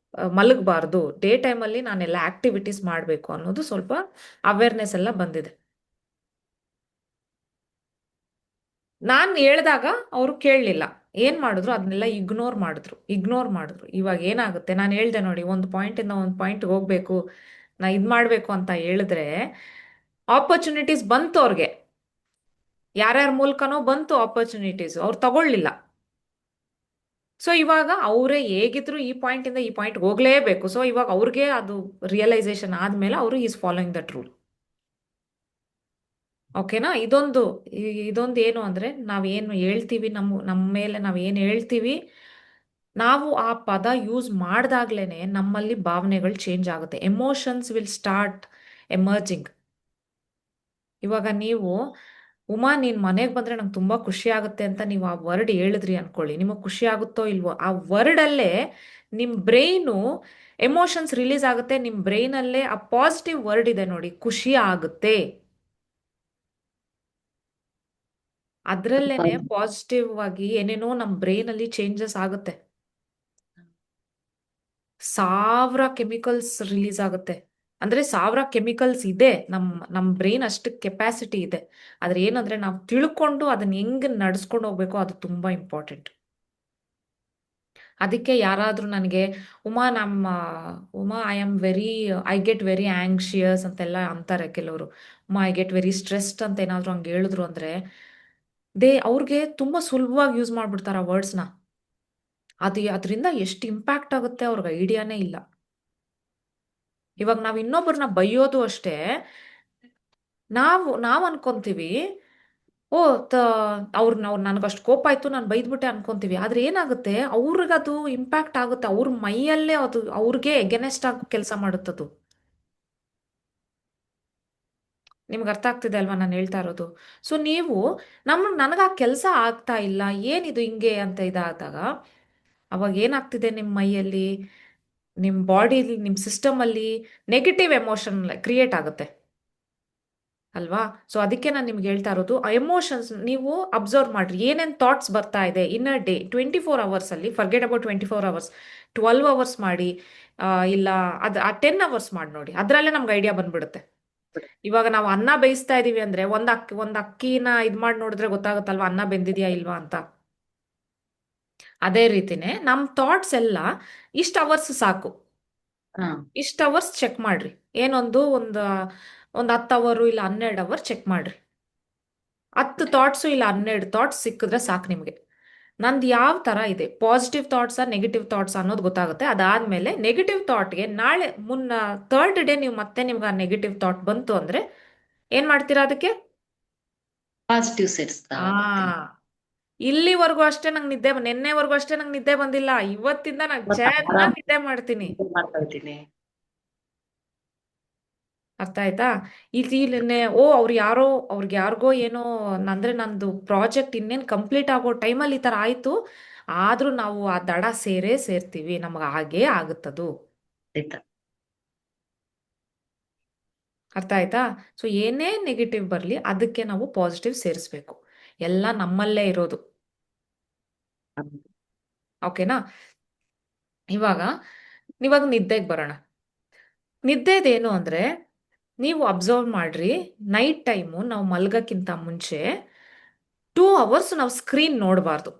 A: ಮಲಗಬಾರ್ದು, ಡೇ ಟೈಮಲ್ಲಿ ನಾನೆಲ್ಲ ಆಕ್ಟಿವಿಟೀಸ್ ಮಾಡಬೇಕು ಅನ್ನೋದು ಸ್ವಲ್ಪ ಅವೇರ್ನೆಸ್ ಎಲ್ಲ ಬಂದಿದೆ. ನಾನು ಹೇಳ್ದಾಗ ಅವರು ಕೇಳಲಿಲ್ಲ. ಏನ್ ಮಾಡಿದ್ರು, ಅದನ್ನೆಲ್ಲ ಇಗ್ನೋರ್ ಮಾಡಿದ್ರು. ಇವಾಗ ಏನಾಗುತ್ತೆ, ನಾನು ಹೇಳ್ದೆ ನೋಡಿ, ಒಂದು ಪಾಯಿಂಟಿಂದ ಒಂದು ಪಾಯಿಂಟ್ಗೆ ಹೋಗ್ಬೇಕು, ನಾ ಇದು ಮಾಡಬೇಕು ಅಂತ ಹೇಳಿದ್ರೆ ಆಪರ್ಚುನಿಟೀಸ್ ಬಂತು ಅವ್ರಿಗೆ. ಯಾರ್ಯಾರ ಮೂಲಕನೋ ಬಂತು ಆಪರ್ಚುನಿಟೀಸ್, ಅವ್ರು ತಗೊಳ್ಳಿಲ್ಲ. ಸೊ ಇವಾಗ ಅವರೇ ಹೇಗಿದ್ರು ಈ ಪಾಯಿಂಟಿಂದ ಈ ಪಾಯಿಂಟ್ಗೆ ಹೋಗ್ಲೇಬೇಕು. ಸೊ ಇವಾಗ ಅವ್ರಿಗೆ ಅದು ರಿಯಲೈಸೇಷನ್ ಆದ್ಮೇಲೆ ಅವರು ಈಸ್ ಫಾಲೋಯಿಂಗ್ ದಟ್ ರೂಲ್. ಓಕೆನಾ? ಇದೊಂದು ಏನು ಅಂದ್ರೆ, ನಾವೇನು ಹೇಳ್ತೀವಿ, ನಮ್ಮ ಮೇಲೆ ನಾವೇನು ಹೇಳ್ತೀವಿ, ನಾವು ಆ ಪದ ಯೂಸ್ ಮಾಡ್ದಾಗ್ಲೇನೆ ನಮ್ಮಲ್ಲಿ ಭಾವನೆಗಳು ಚೇಂಜ್ ಆಗುತ್ತೆ. Emotions will start emerging. ಇವಾಗ ನೀವು, ಉಮಾ ನೀನ್ ಮನೆಗೆ ಬಂದ್ರೆ ನಂಗೆ ತುಂಬಾ ಖುಷಿ ಆಗುತ್ತೆ ಅಂತ ನೀವು ಆ ವರ್ಡ್ ಹೇಳಿದ್ರಿ ಅನ್ಕೊಳ್ಳಿ, ನಿಮಗೆ ಖುಷಿ ಆಗುತ್ತೋ ಇಲ್ವೋ, ಆ ವರ್ಡ್ ಅಲ್ಲೇ ನಿಮ್ ಬ್ರೈನು ಎಮೋಷನ್ಸ್ ರಿಲೀಸ್ ಆಗುತ್ತೆ. ನಿಮ್ ಬ್ರೈನ್ ಅಲ್ಲೇ ಆ ಪಾಸಿಟಿವ್ ವರ್ಡ್ ಇದೆ ನೋಡಿ, ಖುಷಿ ಆಗುತ್ತೆ. ಅದ್ರಲ್ಲೇನೆ ಪಾಸಿಟಿವ್ ಆಗಿ ಏನೇನೋ ನಮ್ ಬ್ರೈನ್ ಅಲ್ಲಿ ಚೇಂಜಸ್ ಆಗುತ್ತೆ. ಸಾವಿರ ಕೆಮಿಕಲ್ಸ್ ರಿಲೀಸ್ ಆಗುತ್ತೆ. ಅಂದ್ರೆ ಸಾವಿರ ಕೆಮಿಕಲ್ಸ್ ಇದೆ, ನಮ್ ಬ್ರೈನ್ ಅಷ್ಟು ಕೆಪಾಸಿಟಿ ಇದೆ. ಆದ್ರೆ ಏನಂದ್ರೆ ನಾವು ತಿಳ್ಕೊಂಡು ಅದನ್ನ ಹೆಂಗ್ ನಡ್ಸ್ಕೊಂಡು ಹೋಗ್ಬೇಕೋ ಅದು ತುಂಬಾ ಇಂಪಾರ್ಟೆಂಟ್. ಅದಕ್ಕೆ ಯಾರಾದ್ರೂ ನನಗೆ, Uma I get very anxious ಅಂತೆಲ್ಲ ಅಂತಾರೆ ಕೆಲವರು. Uma I get very stressed ಅಂತ ಏನಾದ್ರು ಹಂಗೆ ಹೇಳಿದ್ರು ಅಂದ್ರೆ, ಅವ್ರಿಗೆ ತುಂಬಾ ಸುಲಭವಾಗಿ ಯೂಸ್ ಮಾಡ್ಬಿಡ್ತಾರ ವರ್ಡ್ಸ್ನ. ಅದರಿಂದ ಎಷ್ಟು ಇಂಪ್ಯಾಕ್ಟ್ ಆಗುತ್ತೆ ಅವ್ರಿಗೆ ಐಡಿಯಾನೇ ಇಲ್ಲ. ಇವಾಗ ನಾವ್ ಇನ್ನೊಬ್ಬರನ್ನ ಬೈಯೋದು ಅಷ್ಟೇ, ನಾವ್ ಅನ್ಕೊಂತೀವಿ, ಓ ಅವ್ರು ನನಗಷ್ಟು ಕೋಪ ಆಯ್ತು, ನಾನು ಬೈದ್ಬಿಟ್ಟೆ ಅನ್ಕೊಂತೀವಿ. ಆದ್ರೆ ಏನಾಗುತ್ತೆ, ಅವ್ರಿಗದು ಇಂಪ್ಯಾಕ್ಟ್ ಆಗುತ್ತೆ, ಅವ್ರ ಮೈಯಲ್ಲೇ ಅದು ಅವ್ರಿಗೆ ಎಗೆನೆಸ್ಟ್ ಆಗಿ ಕೆಲಸ ಮಾಡುತ್ತದು. ನಿಮ್ಗೆ ಅರ್ಥ ಆಗ್ತಿದೆ ಅಲ್ವಾ ನಾನು ಹೇಳ್ತಾ ಇರೋದು? ಸೊ ನೀವು, ನನಗ ಆ ಕೆಲಸ ಆಗ್ತಾ ಇಲ್ಲ, ಏನಿದು ಹಿಂಗೆ ಅಂತ ಇದಾದಾಗ, ಅವಾಗ ಏನಾಗ್ತಿದೆ ನಿಮ್ಮ ಮೈಯಲ್ಲಿ, ನಿಮ್ಮ ಬಾಡಿಲಿ, ನಿಮ್ಮ ಸಿಸ್ಟಮ್ ಅಲ್ಲಿ ನೆಗೆಟಿವ್ ಎಮೋಷನ್ ಕ್ರಿಯೇಟ್ ಆಗುತ್ತೆ ಅಲ್ವಾ? ಸೊ ಅದಕ್ಕೆ ನಾನು ನಿಮ್ಗೆ ಹೇಳ್ತಾ ಇರೋದು, ಆ ಎಮೋಷನ್ಸ್ ನೀವು ಅಬ್ಸರ್ವ್ ಮಾಡ್ರಿ, ಏನೇನ್ ಥಾಟ್ಸ್ ಬರ್ತಾ ಇದೆ ಇನ್ ಅ ಡೇ. 24 hours ಅಲ್ಲಿ, ಫರ್ಗೆಟ್ ಅಬೌಟ್ 24 hours, 12 hours ಮಾಡಿ, ಇಲ್ಲ ಆ 10 hours ಮಾಡಿ ನೋಡಿ, ಅದ್ರಲ್ಲೇ ನಮ್ಗೆ ಐಡಿಯಾ ಬಂದ್ಬಿಡುತ್ತೆ. ಇವಾಗ ನಾವು ಅನ್ನ ಬೇಯಿಸ್ತಾ ಇದೀವಿ ಅಂದ್ರೆ ಒಂದ್ ಅಕ್ಕಿನ ಇದ್ ಮಾಡಿ ನೋಡಿದ್ರೆ ಗೊತ್ತಾಗುತ್ತಲ್ವಾ ಅನ್ನ ಬೆಂದಿದ್ಯಾ ಇಲ್ವಾ ಅಂತ. ಅದೇ ರೀತಿನೇ ನಮ್ ಥಾಟ್ಸ್ ಎಲ್ಲ ಇಷ್ಟ ಅವರ್ಸ್ ಸಾಕು,
B: ಹಾ
A: ಇಷ್ಟ ಅವರ್ಸ್ ಚೆಕ್ ಮಾಡ್ರಿ. ಒಂದ್ 10 hour ಇಲ್ಲ 12 hour ಚೆಕ್ ಮಾಡ್ರಿ. 10 ಥಾಟ್ಸು ಇಲ್ಲ 12 ಥಾಟ್ಸ್ ಸಿಕ್ಕಿದ್ರೆ ಸಾಕು ನಿಮ್ಗೆ. ನಂದು ಯಾವ ತರ ಇದೆ, ಪಾಸಿಟಿವ್ ಥಾಟ್ಸ್ ನೆಗೆಟಿವ್ ಥಾಟ್ಸ್ ಅನ್ನೋದು ಗೊತ್ತಾಗುತ್ತೆ. ಅದಾದ್ಮೇಲೆ ನೆಗೆಟಿವ್ ಥಾಟ್ಗೆ ನಾಳೆ ಥರ್ಡ್ ಡೇ ನೀವು ಮತ್ತೆ ನಿಮ್ಗೆ ಆ ನೆಗೆಟಿವ್ ಥಾಟ್ ಬಂತು ಅಂದ್ರೆ ಏನ್ ಮಾಡ್ತೀರಾ ಅದಕ್ಕೆ?
B: ಪಾಸಿಟಿವ್ ಸೇರಿಸ್ತಾ
A: ಆ
B: ಬರ್ತೀನಿ.
A: ಇಲ್ಲಿವರೆಗೂ ಅಷ್ಟೇ ನಂಗೆ ನಿನ್ನೆವರೆಗೂ ಅಷ್ಟೇ ನಂಗೆ ನಿದ್ದೆ ಬಂದಿಲ್ಲ. ಇವತ್ತಿಂದ ನಾನು
B: ಇವತ್ತು ಆರಾಮ್
A: ಚೆನ್ನಾಗಿ ನಿದ್ದೆ ಮಾಡ್ತೀನಿ.
B: ನಿದ್ದೆ ಮಾಡ್ತಾ ಇದ್ದೀನಿ.
A: ಅರ್ಥ ಆಯ್ತಾ? ಇಲ್ಲಿ ಅವ್ರು ಯಾರೋ, ಅವ್ರಿಗೆ ಯಾರಿಗೋ ಏನೋ, ಅಂದ್ರೆ ನಂದು ಪ್ರಾಜೆಕ್ಟ್ ಇನ್ನೇನು ಕಂಪ್ಲೀಟ್ ಆಗೋ ಟೈಮಲ್ಲಿ ಈ ಥರ ಆಯ್ತು. ಆದ್ರೂ ನಾವು ಆ ದಡ ಸೇರೇ ಸೇರ್ತೀವಿ, ನಮ್ಗೆ ಹಾಗೇ ಆಗುತ್ತದು.
B: ಖಂಡಿತ.
A: ಅರ್ಥ ಆಯ್ತಾ? ಸೊ ಏನೇ ನೆಗೆಟಿವ್ ಬರಲಿ ಅದಕ್ಕೆ ನಾವು ಪಾಸಿಟಿವ್ ಸೇರಿಸ್ಬೇಕು. ಎಲ್ಲ ನಮ್ಮಲ್ಲೇ ಇರೋದು.
B: ಹೌದು.
A: ಓಕೆನಾ? ಇವಾಗ ಇವಾಗ ನಿದ್ದೆಗೆ ಬರೋಣ. ನಿದ್ದೆದೇನು ಅಂದ್ರೆ, ನೀವು ಅಬ್ಸರ್ವ್ ಮಾಡ್ರಿ, ನೈಟ್ ಟೈಮು ನಾವು ಮಲ್ಗಕ್ಕಿಂತ ಮುಂಚೆ 2 ಅವರ್ಸ್ ನಾವು ಸ್ಕ್ರೀನ್ ನೋಡಬಾರ್ದು.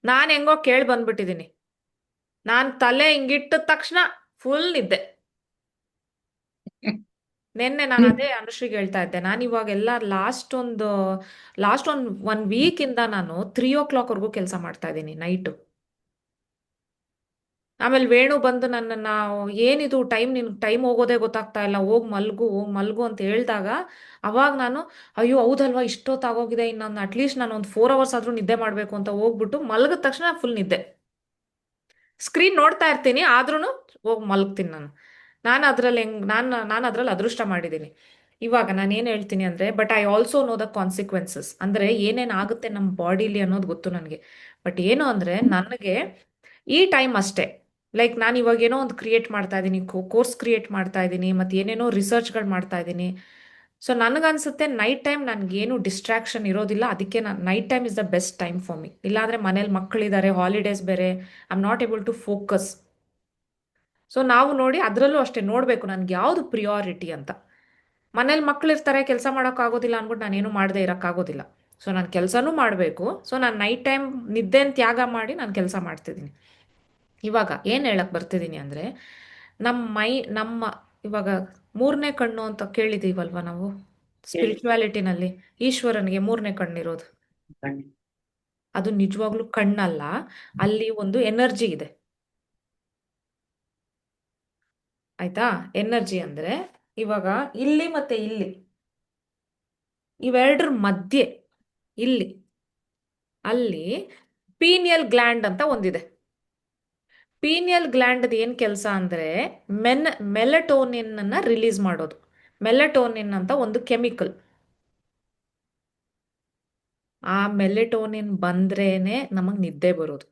A: ನಾನು ಹೆಂಗೋ ಕೇಳಿ ಬಂದ್ಬಿಟ್ಟಿದ್ದೀನಿ. ನಾನು ತಲೆ ಹಿಂಗಿಟ್ಟ ತಕ್ಷಣ ಫುಲ್ ನಿದ್ದೆ. ನಿನ್ನೆ ನಾನು ಅದೇ ಅನುಶ್ರೀಗೆ ಹೇಳ್ತಾ ಇದ್ದೆ, ನಾನು ಇವಾಗೆಲ್ಲ ಲಾಸ್ಟ್ ಒಂದು 1 ವೀಕಿಂದ ನಾನು 3 o'clock ಕೆಲಸ ಮಾಡ್ತಾ ಇದ್ದೀನಿ ನೈಟು. ಆಮೇಲೆ ವೇಣು ಬಂದು ನನ್ನನ್ನು, ಏನಿದು ಟೈಮ್, ನಿನ್ಗೆ ಟೈಮ್ ಹೋಗೋದೇ ಗೊತ್ತಾಗ್ತಾ ಇಲ್ಲ, ಹೋಗಿ ಮಲ್ಗು ಅಂತ ಹೇಳಿದಾಗ, ಅವಾಗ ನಾನು, ಅಯ್ಯೋ ಹೌದಲ್ವಾ ಇಷ್ಟೊತ್ತಾಗೋಗಿದೆ, ಇನ್ನೊಂದು ಅಟ್ಲೀಸ್ಟ್ ನಾನು ಒಂದು 4 ಅವರ್ಸ್ ಆದರೂ ನಿದ್ದೆ ಮಾಡಬೇಕು ಅಂತ ಹೋಗ್ಬಿಟ್ಟು ಮಲಗಿದ ತಕ್ಷಣ ಫುಲ್ ನಿದ್ದೆ. ಸ್ಕ್ರೀನ್ ನೋಡ್ತಾ ಇರ್ತೀನಿ ಆದ್ರೂ ಹೋಗಿ ಮಲಗ್ತೀನಿ ನಾನು. ನಾನು ಅದ್ರಲ್ಲಿ ಅದೃಷ್ಟ ಮಾಡಿದ್ದೀನಿ. ಇವಾಗ ನಾನು ಏನು ಹೇಳ್ತೀನಿ ಅಂದರೆ, but I also know the consequences, ಅಂದರೆ ಏನೇನು ಆಗುತ್ತೆ ನಮ್ಮ ಬಾಡಿಲಿ ಅನ್ನೋದು ಗೊತ್ತು ನನಗೆ. ಬಟ್ ಏನು ಅಂದರೆ, ನನಗೆ ಈ ಟೈಮ್ ಅಷ್ಟೇ. ಲೈಕ್ ನಾನು ಇವಾಗ ಏನೋ ಒಂದು ಕ್ರಿಯೇಟ್ ಮಾಡ್ತಾ ಇದ್ದೀನಿ, ಕೋರ್ಸ್ ಕ್ರಿಯೇಟ್ ಮಾಡ್ತಾ ಇದ್ದೀನಿ, ಮತ್ತು ಏನೇನೋ ರಿಸರ್ಚ್ಗಳು ಮಾಡ್ತಾ ಇದ್ದೀನಿ. ಸೊ ನನಗನ್ಸುತ್ತೆ ನೈಟ್ ಟೈಮ್ ನನಗೇನು ಡಿಸ್ಟ್ರಾಕ್ಷನ್ ಇರೋದಿಲ್ಲ, ಅದಕ್ಕೆ ನಾನು night time is the best time for me. ಇಲ್ಲಾಂದರೆ ಮನೇಲಿ ಮಕ್ಕಳಿದ್ದಾರೆ, ಹಾಲಿಡೇಸ್ ಬೇರೆ, I am not able to focus. So ನಾವು ನೋಡಿ ಅದರಲ್ಲೂ ಅಷ್ಟೇ ನೋಡಬೇಕು ನನಗೆ ಯಾವುದು ಪ್ರಿಯಾರಿಟಿ ಅಂತ. ಮನೇಲಿ ಮಕ್ಕಳಿರ್ತಾರೆ, ಕೆಲಸ ಮಾಡೋಕ್ಕಾಗೋದಿಲ್ಲ ಅಂದ್ಬಿಟ್ಟು ನಾನೇನು ಮಾಡದೇ ಇರೋಕ್ಕಾಗೋದಿಲ್ಲ. ಸೊ ನಾನು ಕೆಲಸನೂ ಮಾಡಬೇಕು. ಸೊ ನಾನು ನೈಟ್ ಟೈಮ್ ನಿದ್ದೆನ ತ್ಯಾಗ ಮಾಡಿ ನಾನು ಕೆಲಸ ಮಾಡ್ತಿದ್ದೀನಿ. ಇವಾಗ ಏನು ಹೇಳಕ್ ಬರ್ತಿದ್ದೀನಿ ಅಂದರೆ, ನಮ್ಮ ಇವಾಗ ಮೂರನೇ ಕಣ್ಣು ಅಂತ ಕೇಳಿದೀವಲ್ವ ನಾವು
B: ಹೇಳಿ.
A: ಸ್ಪಿರಿಚುವಾಲಿಟಿನಲ್ಲಿ, ಈಶ್ವರನಿಗೆ ಮೂರನೇ ಕಣ್ಣಿರೋದು.
B: ಖಂಡಿತ.
A: ಅದು ನಿಜವಾಗ್ಲೂ ಕಣ್ಣಲ್ಲ, ಅಲ್ಲಿ ಒಂದು ಎನರ್ಜಿ ಇದೆ. ಆಯ್ತಾ? ಎನರ್ಜಿ ಅಂದರೆ, ಇವಾಗ ಇಲ್ಲಿ ಮತ್ತೆ ಇಲ್ಲಿ, ಇವೆರಡರ ಮಧ್ಯೆ, ಇಲ್ಲಿ ಅಲ್ಲಿ ಪೀನಿಯಲ್ ಗ್ಲ್ಯಾಂಡ್ ಅಂತ ಒಂದಿದೆ. ಪೀನಿಯಲ್ ಗ್ಲ್ಯಾಂಡ್ ಏನ್ ಕೆಲಸ ಅಂದ್ರೆ, ಮೆಲಟೋನಿನ್ ಅನ್ನ ರಿಲೀಸ್ ಮಾಡೋದು. ಮೆಲಟೋನಿನ್ ಅಂತ ಒಂದು ಕೆಮಿಕಲ್. ಆ ಮೆಲಟೋನಿನ್ ಬಂದ್ರೇನೆ ನಮಗ್ ನಿದ್ದೆ ಬರೋದು.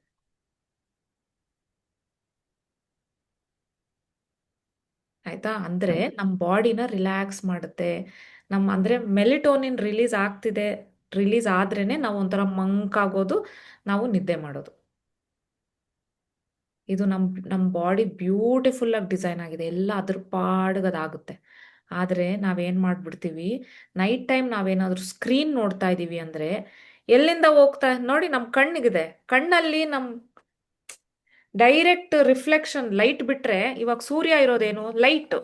A: ಆಯ್ತಾ? ಅಂದ್ರೆ ನಮ್ಮ ಬಾಡಿನ ರಿಲ್ಯಾಕ್ಸ್ ಮಾಡುತ್ತೆ. ಅಂದ್ರೆ ಮೆಲಿಟೋನಿನ್ ರಿಲೀಸ್ ಆದ್ರೇನೆ ನಾವು ಒಂಥರ ಮಂಕಾಗೋದು, ನಾವು ನಿದ್ದೆ ಮಾಡೋದು. ಇದು ನಮ್ಮ ಬಾಡಿ ಬ್ಯೂಟಿಫುಲ್ ಆಗಿ ಡಿಸೈನ್ ಆಗಿದೆ, ಎಲ್ಲ ಅದ್ರ ಪಾಡ್ಗದಾಗುತ್ತೆ. ಆದರೆ ನಾವೇನು ಮಾಡ್ಬಿಡ್ತೀವಿ, ನೈಟ್ ಟೈಮ್ ನಾವೇನಾದ್ರೂ ಸ್ಕ್ರೀನ್ ನೋಡ್ತಾ ಇದ್ದೀವಿ ಅಂದರೆ, ಎಲ್ಲಿಂದ ಹೋಗ್ತಾ ನೋಡಿ, ನಮ್ಮ ಕಣ್ಣಿಗಿದೆ, ಕಣ್ಣಲ್ಲಿ ನಮ್ಮ ಡೈರೆಕ್ಟ್ ರಿಫ್ಲೆಕ್ಷನ್ ಲೈಟ್ ಬಿಟ್ರೆ, ಇವಾಗ ಸೂರ್ಯ ಇರೋದೇನು ಲೈಟ್.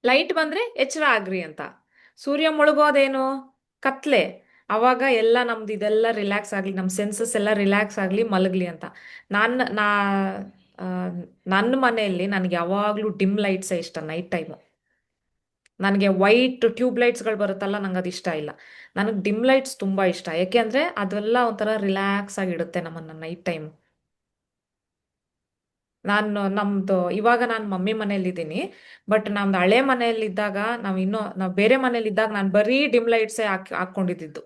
A: ಲೈಟ್ ಬಂದ್ರೆ ಎಚ್ಚರ ಆಗ್ರಿ ಅಂತ. ಸೂರ್ಯ ಮುಳುಗೋದೇನು ಕತ್ಲೆ. ಅವಾಗ ಎಲ್ಲ ನಮ್ದು ಇದೆಲ್ಲ ರಿಲ್ಯಾಕ್ಸ್ ಆಗಲಿ, ನಮ್ಮ ಸೆನ್ಸಸ್ ಎಲ್ಲ ರಿಲ್ಯಾಕ್ಸ್ ಆಗಲಿ, ಮಲಗಲಿ ಅಂತ. ನನ್ನ ನಾ ಆ, ನನ್ನ ಮನೆಯಲ್ಲಿ ನನಗೆ ಯಾವಾಗಲೂ ಡಿಮ್ ಲೈಟ್ಸೇ ಇಷ್ಟ ನೈಟ್ ಟೈಮು. ನನಗೆ ವೈಟ್ ಟ್ಯೂಬ್ ಲೈಟ್ಸ್ಗಳು ಬರುತ್ತಲ್ಲ, ನಂಗೆ ಅದು ಇಷ್ಟ ಇಲ್ಲ. ನನಗೆ ಡಿಮ್ ಲೈಟ್ಸ್ ತುಂಬ ಇಷ್ಟ. ಯಾಕೆ ಅಂದರೆ ಅದೆಲ್ಲ ಒಂಥರ ರಿಲ್ಯಾಕ್ಸ್ ಆಗಿಡುತ್ತೆ ನಮ್ಮನ್ನು ನೈಟ್ ಟೈಮು. ಇವಾಗ ನಾನು ಮಮ್ಮಿ ಮನೇಲಿದ್ದೀನಿ. ಬಟ್ ನಮ್ದು ಹಳೆ ಮನೆಯಲ್ಲಿದ್ದಾಗ, ನಾವು ಬೇರೆ ಮನೇಲಿದ್ದಾಗ ನಾನು ಬರೀ ಡಿಮ್ ಲೈಟ್ಸೇ ಹಾಕ್ಕೊಂಡಿದ್ದು.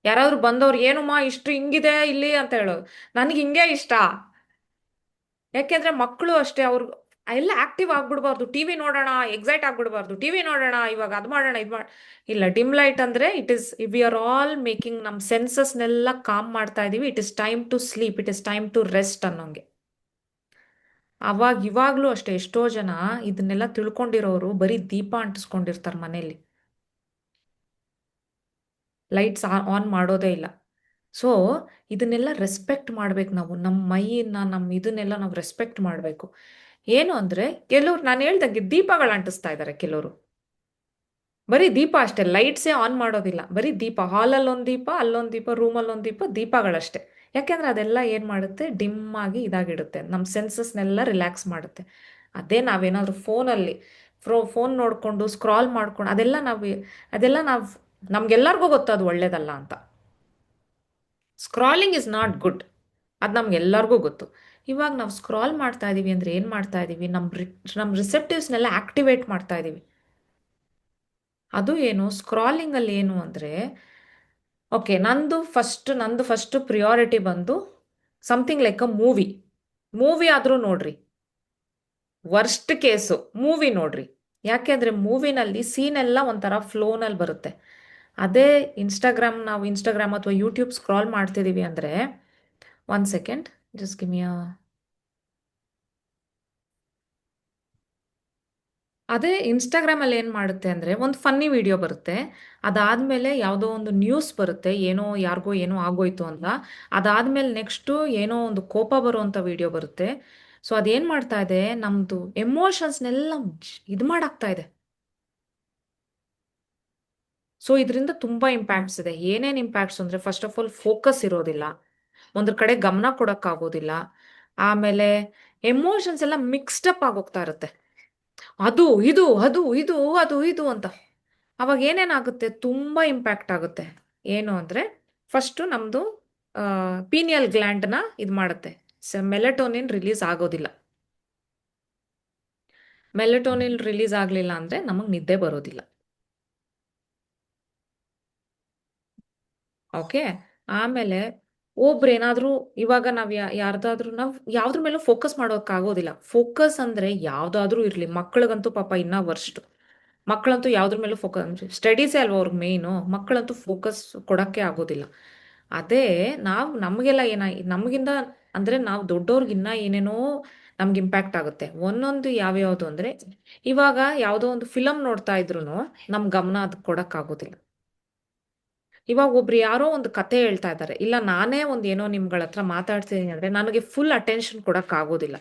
A: ಯಾರಾದ್ರೂ ಬಂದವ್ರು, ಏನಮ್ಮ ಇಷ್ಟು ಹಿಂಗಿದೆ ಇಲ್ಲಿ ಅಂತ ಹೇಳೋದು. ನನಗೆ ಹಿಂಗೆ ಇಷ್ಟ. ಯಾಕೆಂದ್ರೆ ಮಕ್ಕಳು ಅಷ್ಟೇ, ಅವ್ರು ಎಲ್ಲ ಆಕ್ಟಿವ್ ಆಗ್ಬಿಡ್ಬಾರ್ದು, ಟಿವಿ ನೋಡೋಣ, ಎಕ್ಸೈಟ್ ಆಗ್ಬಿಡ್ಬಾರ್ದು, ಟಿವಿ ನೋಡೋಣ, ಇವಾಗ ಅದು ಮಾಡೋಣ, ಇಲ್ಲ. ಡಿಮ್ ಲೈಟ್ ಅಂದ್ರೆ it is, we are all making ನಮ್ಮ ಸೆನ್ಸಸ್ನೆಲ್ಲ ಕಾಮ್ ಮಾಡ್ತಾ ಇದೀವಿ. It is time to sleep, it is time to rest ಅನ್ನೋಂಗೆ. ಇವಾಗ್ಲೂ ಅಷ್ಟೇ, ಎಷ್ಟೋ ಜನ ಇದನ್ನೆಲ್ಲ ತಿಳ್ಕೊಂಡಿರೋರು ಬರೀ ದೀಪ ಅಂಟಿಸ್ಕೊಂಡಿರ್ತಾರೆ ಮನೇಲಿ, ಲೈಟ್ಸ್ ಆನ್ ಮಾಡೋದೇ ಇಲ್ಲ. ಸೊ ಇದನ್ನೆಲ್ಲ ರೆಸ್ಪೆಕ್ಟ್ ಮಾಡ್ಬೇಕು ನಾವು, ನಮ್ಮ ಮೈನ, ಇದನ್ನೆಲ್ಲ ನಾವು ರೆಸ್ಪೆಕ್ಟ್ ಮಾಡಬೇಕು. ಏನು ಅಂದ್ರೆ, ಕೆಲವ್ರು ನಾನು ಹೇಳ್ದಂಗೆ ದೀಪಗಳು ಅಂಟಿಸ್ತಾ ಇದ್ದಾರೆ ಕೆಲವರು. ಬರೀ ದೀಪ ಅಷ್ಟೇ, ಲೈಟ್ಸೇ ಆನ್ ಮಾಡೋದಿಲ್ಲ, ಬರೀ ದೀಪ. ಹಾಲಲ್ಲಿ ಒಂದು ದೀಪ, ಅಲ್ಲೊಂದು ದೀಪ, ರೂಮಲ್ಲಿ ಒಂದು ದೀಪ, ದೀಪಗಳಷ್ಟೇ. ಯಾಕೆಂದ್ರೆ ಅದೆಲ್ಲ ಏನು ಮಾಡುತ್ತೆ, ಡಿಮ್ ಆಗಿ ಇದಾಗಿಡುತ್ತೆ, ನಮ್ಮ ಸೆನ್ಸಸ್ನೆಲ್ಲ ರಿಲ್ಯಾಕ್ಸ್ ಮಾಡುತ್ತೆ. ಅದೇ ನಾವೇನಾದ್ರೂ ಫೋನ್ ನೋಡಿಕೊಂಡು ಸ್ಕ್ರಾಲ್ ಮಾಡ್ಕೊಂಡು, ಅದೆಲ್ಲ ನಾವು ನಮ್ಗೆಲ್ಲರಿಗೂ ಗೊತ್ತು ಅದು ಒಳ್ಳೇದಲ್ಲ ಅಂತ. Scrolling is not good. ಅದು ನಮ್ಗೆಲ್ಲರಿಗೂ ಗೊತ್ತು. ಇವಾಗ ನಾವು ಸ್ಕ್ರಾಲ್ ಮಾಡ್ತಾ ಇದೀವಿ ಅಂದ್ರೆ ಏನು ಮಾಡ್ತಾ ಇದೀವಿ, ನಮ್ಮ ರಿಸೆಪ್ಟಿವ್ಸ್ನೆಲ್ಲ ಆಕ್ಟಿವೇಟ್ ಮಾಡ್ತಾ ಇದೀವಿ. ಅದು ಏನು ಸ್ಕ್ರಾಲಿಂಗಲ್ಲಿ ಏನು ಅಂದರೆ, ಓಕೆ, ನಂದು ಫಸ್ಟ್ ಪ್ರಿಯಾರಿಟಿ ಬಂದು something like a movie. Movie ಆದರೂ ನೋಡ್ರಿ, ವರ್ಸ್ಟ್ ಕೇಸು ಮೂವಿ ನೋಡ್ರಿ. ಯಾಕೆ ಅಂದರೆ ಮೂವಿನಲ್ಲಿ ಸೀನ್ ಎಲ್ಲ ಒಂಥರ ಫ್ಲೋನಲ್ಲಿ ಬರುತ್ತೆ. ಅದೇ ನಾವು ಇನ್ಸ್ಟಾಗ್ರಾಮ್ ಅಥವಾ ಯೂಟ್ಯೂಬ್ ಸ್ಕ್ರಾಲ್ ಮಾಡ್ತಿದ್ದೀವಿ ಅಂದರೆ, one second, just give me ಅದೇ ಇನ್ಸ್ಟಾಗ್ರಾಮಲ್ಲಿ ಏನು ಮಾಡುತ್ತೆ ಅಂದರೆ, ಒಂದು ಫನ್ನಿ ವಿಡಿಯೋ ಬರುತ್ತೆ, ಅದಾದಮೇಲೆ ಯಾವುದೋ ಒಂದು ನ್ಯೂಸ್ ಬರುತ್ತೆ, ಏನೋ ಯಾರಿಗೋ ಏನೋ ಆಗೋಯ್ತು ಅಂತ. ಅದಾದಮೇಲೆ ನೆಕ್ಸ್ಟು ಏನೋ ಒಂದು ಕೋಪ ಬರುವಂಥ ವಿಡಿಯೋ ಬರುತ್ತೆ. ಸೊ ಅದೇನು ಮಾಡ್ತಾ ಇದೆ, ನಮ್ಮದು ಎಮೋಷನ್ಸ್ನೆಲ್ಲ ಇದು ಮಾಡಾಕ್ತಾ ಇದೆ. ಸೊ ಇದರಿಂದ ತುಂಬ ಇಂಪ್ಯಾಕ್ಟ್ಸ್ ಇದೆ. ಏನೇನು ಇಂಪ್ಯಾಕ್ಟ್ಸ್ ಅಂದರೆ, ಫಸ್ಟ್ ಆಫ್ ಆಲ್ ಫೋಕಸ್ ಇರೋದಿಲ್ಲ, ಒಂದ್ರ ಕಡೆ ಗಮನ ಕೊಡೋಕ್ಕಾಗೋದಿಲ್ಲ. ಆಮೇಲೆ ಎಮೋಷನ್ಸ್ ಎಲ್ಲ ಮಿಕ್ಸ್ಡ್ ಅಪ್ ಆಗೋಗ್ತಾ ಇರುತ್ತೆ. ಅದು ಇದು ಅದು ಇದು ಅದು ಇದು ಅಂತ. ಅವಾಗ ಏನೇನಾಗುತ್ತೆ, ತುಂಬ ಇಂಪ್ಯಾಕ್ಟ್ ಆಗುತ್ತೆ. ಏನು ಅಂದರೆ, ಫಸ್ಟು ನಮ್ಮದು ಪೀನಿಯಲ್ ಗ್ಲ್ಯಾಂಡ್ನ ಇದು ಮಾಡುತ್ತೆ. ಮೆಲೆಟೋನಿನ್ ರಿಲೀಸ್ ಆಗೋದಿಲ್ಲ. ಮೆಲೆಟೋನಿನ್ ರಿಲೀಸ್ ಆಗಲಿಲ್ಲ ಅಂದರೆ ನಮಗೆ ನಿದ್ದೆ ಬರೋದಿಲ್ಲ. ಓಕೆ. ಆಮೇಲೆ ಒಬ್ರೇನಾದ್ರೂ, ಇವಾಗ ನಾವು ಯಾರ್ದಾದ್ರೂ ನಾವು ಯಾವ್ದ್ರ ಮೇಲೂ ಫೋಕಸ್ ಮಾಡೋಕ್ಕಾಗೋದಿಲ್ಲ. ಫೋಕಸ್ ಅಂದರೆ ಯಾವುದಾದ್ರೂ ಇರಲಿ, ಮಕ್ಕಳಿಗಂತೂ ಪಾಪ ಇನ್ನೂ ವರ್ಸ್ಟ್. ಮಕ್ಕಳಂತೂ ಯಾವ್ದ್ರ ಮೇಲೂ ಸ್ಟಡೀಸೇ ಅಲ್ವಾ ಅವ್ರಿಗೆ ಮೇಯ್ನು. ಮಕ್ಕಳಂತೂ ಫೋಕಸ್ ಕೊಡೋಕ್ಕೆ ಆಗೋದಿಲ್ಲ. ಅದೇ ನಮಗೆಲ್ಲ ನಮಗಿಂತ ಅಂದರೆ ನಾವು ದೊಡ್ಡವ್ರಿಗಿನ್ನ ಏನೇನೋ ನಮ್ಗೆ ಇಂಪ್ಯಾಕ್ಟ್ ಆಗುತ್ತೆ. ಒಂದೊಂದು ಯಾವ್ಯಾವುದು ಅಂದರೆ, ಇವಾಗ ಯಾವುದೋ ಒಂದು ಫಿಲಮ್ ನೋಡ್ತಾ ಇದ್ರು ನಮ್ಮ ಗಮನ ಅದಕ್ಕೆ ಕೊಡೋಕ್ಕಾಗೋದಿಲ್ಲ. ಇವಾಗ ಒಬ್ರು ಯಾರೋ ಒಂದು ಕತೆ ಹೇಳ್ತಾ ಇದ್ದಾರೆ, ಇಲ್ಲ ನಾನೇ ಒಂದು ಏನೋ ನಿಮ್ಗಳ ಹತ್ರ ಮಾತಾಡ್ತಿದ್ದೀನಿ ಅಂದರೆ ನನಗೆ ಫುಲ್ ಅಟೆನ್ಷನ್ ಕೊಡೋಕ್ಕಾಗೋದಿಲ್ಲ.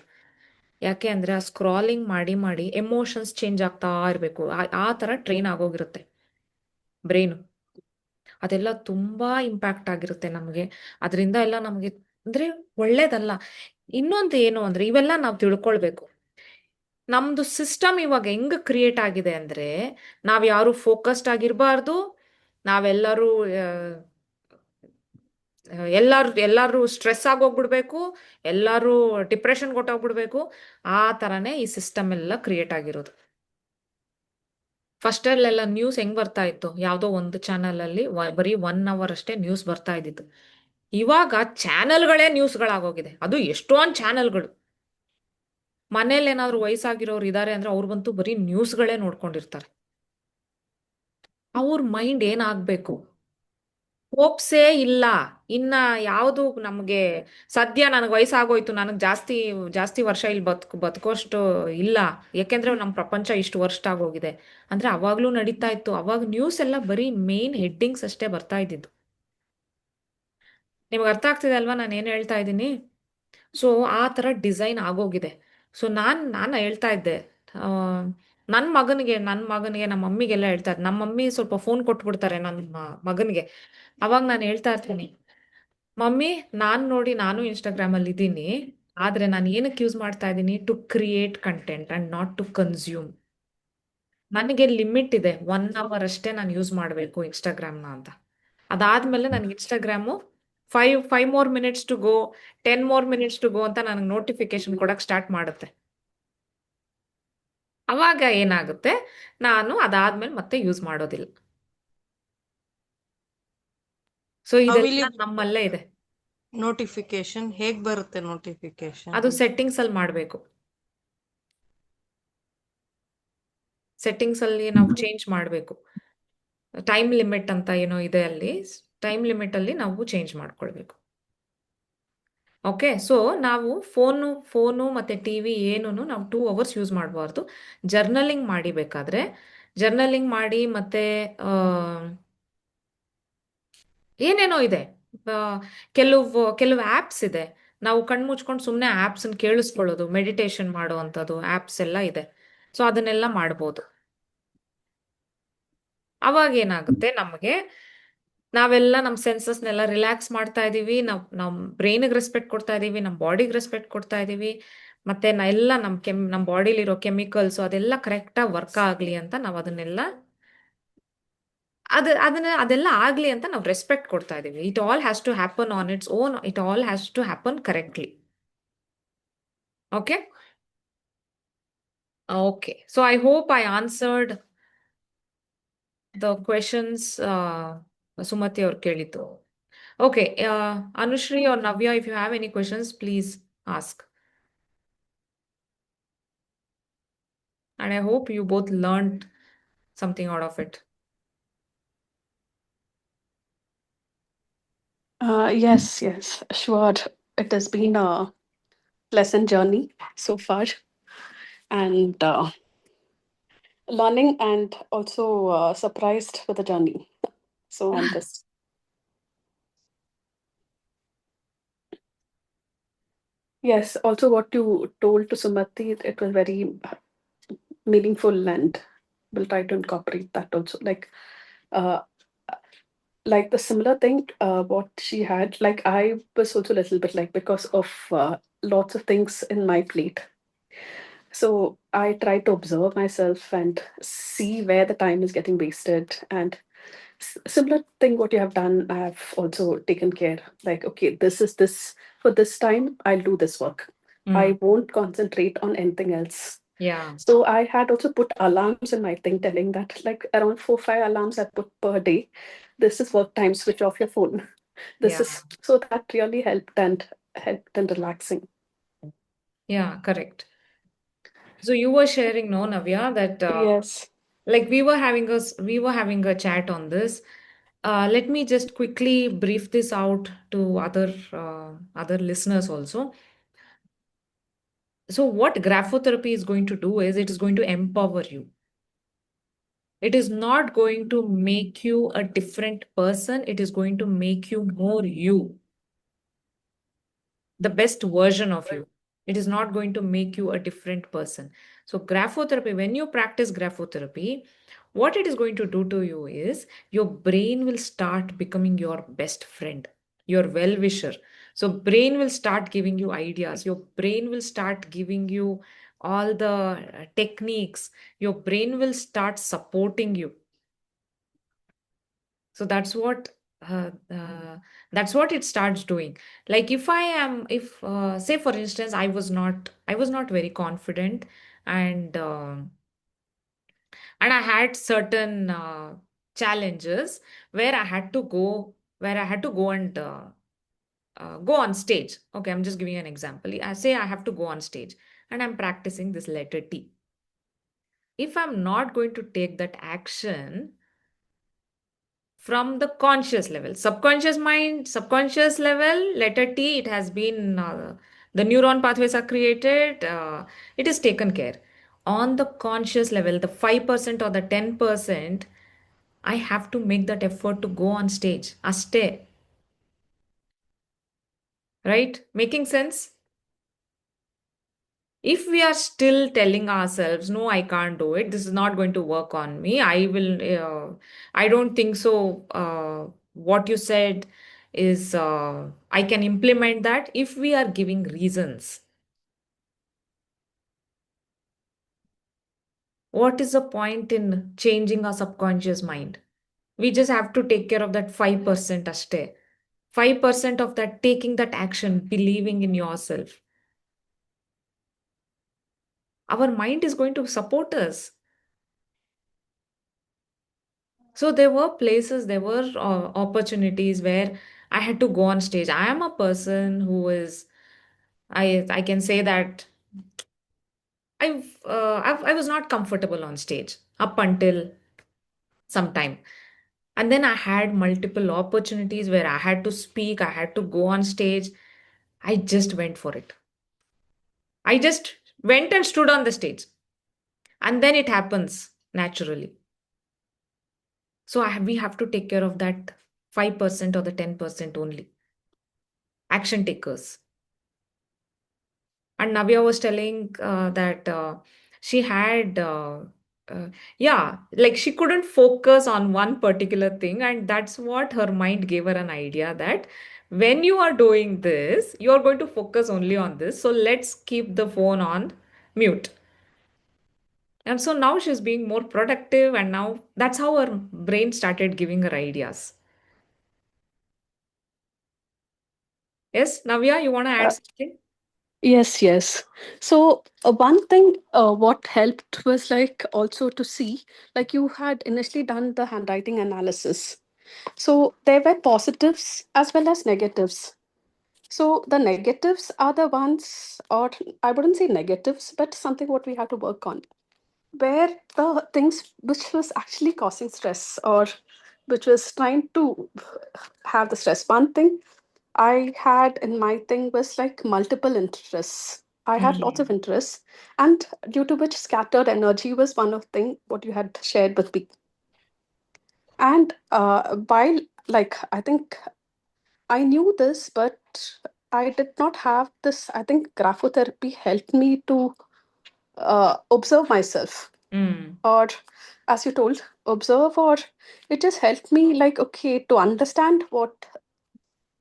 A: ಯಾಕೆ ಅಂದರೆ ಆ ಸ್ಕ್ರಾಲಿಂಗ್ ಮಾಡಿ ಮಾಡಿ ಎಮೋಷನ್ಸ್ ಚೇಂಜ್ ಆಗ್ತಾ ಇರಬೇಕು. ಆ ಥರ ಟ್ರೈನ್ ಆಗೋಗಿರುತ್ತೆ ಬ್ರೈನು. ಅದೆಲ್ಲ ತುಂಬ ಇಂಪ್ಯಾಕ್ಟ್ ಆಗಿರುತ್ತೆ ನಮಗೆ. ಅದರಿಂದ ಎಲ್ಲ ನಮಗೆ ಅಂದರೆ ಒಳ್ಳೇದಲ್ಲ. ಇನ್ನೊಂದು ಏನು ಅಂದರೆ, ಇವೆಲ್ಲ ನಾವು ತಿಳ್ಕೊಳ್ಬೇಕು. ನಮ್ಮದು ಸಿಸ್ಟಮ್ ಇವಾಗ ಹೆಂಗೆ ಕ್ರಿಯೇಟ್ ಆಗಿದೆ ಅಂದರೆ, ನಾವು ಯಾರು ಫೋಕಸ್ಡ್ ಆಗಿರಬಾರ್ದು, ನಾವೆಲ್ಲರೂ ಎಲ್ಲರೂ ಸ್ಟ್ರೆಸ್ ಆಗೋಗ್ಬಿಡ್ಬೇಕು, ಎಲ್ಲರೂ ಡಿಪ್ರೆಷನ್ ಕೊಟ್ಟೋಗ್ಬಿಡ್ಬೇಕು. ಆ ಥರನೇ ಈ ಸಿಸ್ಟಮ್ ಎಲ್ಲ ಕ್ರಿಯೇಟ್ ಆಗಿರೋದು. ಫಸ್ಟಲ್ಲೆಲ್ಲ ನ್ಯೂಸ್ ಹೆಂಗ್ ಬರ್ತಾ ಇತ್ತು, ಯಾವುದೋ ಒಂದು ಚಾನಲಲ್ಲಿ ಬರೀ 1 ಅವರ್ ಅಷ್ಟೇ ನ್ಯೂಸ್ ಬರ್ತಾ ಇದ್ದಿತ್ತು. ಇವಾಗ ಚಾನೆಲ್ಗಳೇ ನ್ಯೂಸ್ಗಳಾಗೋಗಿದೆ, ಅದು ಎಷ್ಟೊಂದು ಚಾನೆಲ್ಗಳು. ಮನೇಲಿ ಏನಾದ್ರು ವಯಸ್ಸಾಗಿರೋರು ಇದ್ದಾರೆ ಅಂದ್ರೆ ಅವ್ರಿಗಂತೂ ಬರೀ ನ್ಯೂಸ್ಗಳೇ ನೋಡ್ಕೊಂಡಿರ್ತಾರೆ. ಅವ್ರ ಮೈಂಡ್ ಏನಾಗಬೇಕು, ಹೋಪ್ಸೇ ಇಲ್ಲ. ಇನ್ನ ಯಾವುದು ನಮಗೆ ಸದ್ಯ ನನಗೆ ವಯಸ್ಸಾಗೋಯ್ತು, ನನಗೆ ಜಾಸ್ತಿ ಜಾಸ್ತಿ ವರ್ಷ ಇಲ್ಲಿ ಬದುಕೋಷ್ಟು ಇಲ್ಲ, ಯಾಕೆಂದ್ರೆ ನಮ್ಮ ಪ್ರಪಂಚ ಇಷ್ಟು ವರ್ಷ ಆಗೋಗಿದೆ ಅಂದ್ರೆ ಅವಾಗ್ಲೂ ನಡೀತಾ ಇತ್ತು. ಅವಾಗ ನ್ಯೂಸ್ ಎಲ್ಲ ಬರೀ ಮೇನ್ ಹೆಡ್ಡಿಂಗ್ಸ್ ಅಷ್ಟೇ ಬರ್ತಾ ಇದ್ದಿದ್ದು. ನಿಮ್ಗೆ ಅರ್ಥ ಆಗ್ತಿದೆ ಅಲ್ವಾ ನಾನು ಏನು ಹೇಳ್ತಾ ಇದ್ದೀನಿ? ಸೊ ಆ ಥರ ಡಿಸೈನ್ ಆಗೋಗಿದೆ. ಸೊ ನಾನು ಹೇಳ್ತಾ ಇದ್ದೆ, ನನ್ನ ಮಗನಿಗೆ ನಮ್ಮ ಮಮ್ಮಿಗೆಲ್ಲ ಹೇಳ್ತಾ ಇದ್ದೆ. ನಮ್ಮ ಮಮ್ಮಿ ಸ್ವಲ್ಪ ಫೋನ್ ಕೊಟ್ಬಿಡ್ತಾರೆ ನನ್ನ ಮಗನಿಗೆ. ಅವಾಗ ನಾನು ಹೇಳ್ತಾ ಇರ್ತೀನಿ, ಮಮ್ಮಿ ನಾನು ಇನ್ಸ್ಟಾಗ್ರಾಮಲ್ಲಿ ಇದ್ದೀನಿ, ಆದರೆ ನಾನು ಏನಕ್ಕೆ ಯೂಸ್ ಮಾಡ್ತಾ ಇದ್ದೀನಿ, to create content and not to consume. ನನಗೆ ಲಿಮಿಟ್ ಇದೆ, 1 ಅವರ್ ಅಷ್ಟೇ ನಾನು ಯೂಸ್ ಮಾಡಬೇಕು ಇನ್ಸ್ಟಾಗ್ರಾಮ್ನ ಅಂತ. ಅದಾದ್ಮೇಲೆ ನನಗೆ Instagram 5 more minutes to go, 10 more minutes to go ಅಂತ ನನಗೆ ನೋಟಿಫಿಕೇಶನ್ ಕೊಡಕ್ಕೆ ಸ್ಟಾರ್ಟ್ ಮಾಡುತ್ತೆ. ಅವಾಗ ಏನಾಗುತ್ತೆ, ನಾನು ಅದಾದ್ಮೇಲೆ ಮತ್ತೆ ಯೂಸ್ ಮಾಡೋದಿಲ್ಲ. ಸೊ
C: How will
A: ಇದೆಲ್ಲ
C: you
A: ನಮ್ಮಲ್ಲೇ ಇದೆ.
C: notification? ಹೇಗ್ ಬರುತ್ತೆ notification?
A: ಅದು ಸೆಟ್ಟಿಂಗ್ಸ್ ಅಲ್ಲಿ ಮಾಡಬೇಕು. ಸೆಟ್ಟಿಂಗ್ಸ್ ಅಲ್ಲಿ ನಾವು ಚೇಂಜ್ ಮಾಡಬೇಕು. ಟೈಮ್ ಲಿಮಿಟ್ ಅಂತ ಏನೋ ಇದೆ ಅಲ್ಲಿ, ಟೈಮ್ ಲಿಮಿಟ್ ಅಲ್ಲಿ ನಾವು ಚೇಂಜ್ ಮಾಡ್ಕೊಳ್ಬೇಕು. ಓಕೆ. ಸೊ ನಾವು ಫೋನು ಮತ್ತು ಟಿ ವಿ ಏನೂ ನಾವು 2 hours ಯೂಸ್ ಮಾಡಬಾರ್ದು. ಜರ್ನಲಿಂಗ್ ಮಾಡಿ ಬೇಕಾದರೆ, ಜರ್ನಲಿಂಗ್ ಮಾಡಿ ಮತ್ತು ಏನೇನೋ ಇದೆ. ಆ, ಕೆಲವು ಆ್ಯಪ್ಸ್ ಇದೆ, ನಾವು ಕಣ್ಣು ಮುಚ್ಕೊಂಡು ಸುಮ್ಮನೆ ಆ್ಯಪ್ಸನ್ನು ಕೇಳಿಸ್ಕೊಳ್ಳೋದು, ಮೆಡಿಟೇಷನ್ ಮಾಡೋ ಅಂಥದ್ದು ಆ್ಯಪ್ಸ್ ಎಲ್ಲ ಇದೆ. ಸೊ ಅದನ್ನೆಲ್ಲ ಮಾಡ್ಬೋದು. ಅವಾಗ ಏನಾಗುತ್ತೆ, ನಾವೆಲ್ಲ ನಮ್ಮ ಸೆನ್ಸಸ್ನೆಲ್ಲ ರಿಲ್ಯಾಕ್ಸ್ ಮಾಡ್ತಾ ಇದ್ದೀವಿ, ನಮ್ಮ ಬ್ರೈನಿಗೆ ರೆಸ್ಪೆಕ್ಟ್ ಕೊಡ್ತಾ ಇದ್ದೀವಿ, ನಮ್ಮ ಬಾಡಿಗೆ ರೆಸ್ಪೆಕ್ಟ್ ಕೊಡ್ತಾ ಇದ್ದೀವಿ, ಮತ್ತು ಎಲ್ಲ ನಮ್ಮ ಬಾಡಿಲಿರೋ ಕೆಮಿಕಲ್ಸು ಅದೆಲ್ಲ ಕರೆಕ್ಟಾಗಿ ವರ್ಕ್ ಆಗಲಿ ಅಂತ ನಾವು ಅದನ್ನೆಲ್ಲ ಅದೆಲ್ಲ ಆಗ್ಲಿ ಅಂತ ನಾವು ರೆಸ್ಪೆಕ್ಟ್ ಕೊಡ್ತಾ ಇದೀವಿ. It all has to happen on its own. It all has to happen correctly. Okay. Okay. So I hope I answered the questions Sumati ಅವ್ರು ಕೇಳಿದ್ದು. Okay. Anushree or Navya, if you have any questions, please ask. And I hope you both learned something out of it.
D: Yes, sure. It has been a pleasant journey so far, and learning and also surprised with the journey. So I'm just yes. Also, what you told to Sumati, it was very meaningful, and we'll try to incorporate that also. Uh, like the similar thing, what she had. Like I was also a little bit like because of lots of things in my plate. So I try to observe myself and see where the time is getting wasted. And similar thing, what you have done, I have also taken care. Like, okay, this is this for this time, I'll do this work. I won't concentrate on anything else.
A: Yeah.
D: So I had also put alarms in my thing telling that like around 4-5 alarms I put per day. This is work time, switch off your phone. This
A: Yeah.
D: is so that really helped and relaxing.
A: Yeah, correct. So you were sharing, no, Navya, that
D: Yes.
A: like we were having a chat on this. Let me just quickly brief this out to other listeners also. So what graphotherapy is going to do is it is going to empower you. It is not going to make you a different person. It is going to make you more you, the best version of you. It is not going to make you a different person. So graphotherapy, when you practice graphotherapy, what it is going to do to you is your brain will start becoming your best friend, your well-wisher. So brain will start giving you ideas. Your brain will start giving you all the techniques. Your brain will start supporting you. So uh, uh, that's what it starts doing. Like if say for instance, I was not very confident, and and I had certain challenges where I had to go and go on stage. Okay, I'm just giving you an example. I say I have to go on stage and I'm practicing this letter T. If I'm not going to take that action from the conscious level, subconscious mind, subconscious level, letter T, it has been, the neuron pathways are created, it is taken care. On the conscious level, the 5% or the 10%, I have to make that effort to go on stage. Aste. Right? Making sense? If we are still telling ourselves, no, I can't do it, this is not going to work on me, I don't think so, what you said is, I can implement that. If we are giving reasons, what is the point in changing our subconscious mind? We just have to take care of that 5% aste. 5% of that, taking that action, believing in yourself. Our mind is going to support us. So there were places, there were opportunities where I had to go on stage. I am a person who is, I can say that I was not comfortable on stage up until some time. And then I had multiple opportunities where I had to speak, I had to go on stage. I just went for it. I just went and stood on the stage. And then it happens naturally. So we have to take care of that 5% or the 10% only. Action takers. And Navya was telling that she had, yeah, like she couldn't focus on one particular thing. And that's what her mind gave her an idea that when you are doing this, you're going to focus only on this. So let's keep the phone on mute. And so now she's being more productive, and now that's how her brain started giving her ideas. Yes, Navya, you want to add
D: Uh,
A: something?
D: yes. So one thing what helped was like also to see, like you had initially done the handwriting analysis. So there were positives as well as negatives. So the negatives are the ones, or I wouldn't say negatives, but something what we have to work on. Where the things which was actually causing stress or which was trying to have the stress. One thing I had in my thing was like multiple interests. I had lots of
A: Mm.
D: interests, and due to which scattered energy was one of thing what you had shared with me. And while like I think I knew this, but I did not have this. I think graphotherapy helped me to observe myself,
A: Mm.
D: or as you told, observe, or it just helped me like, okay, to understand what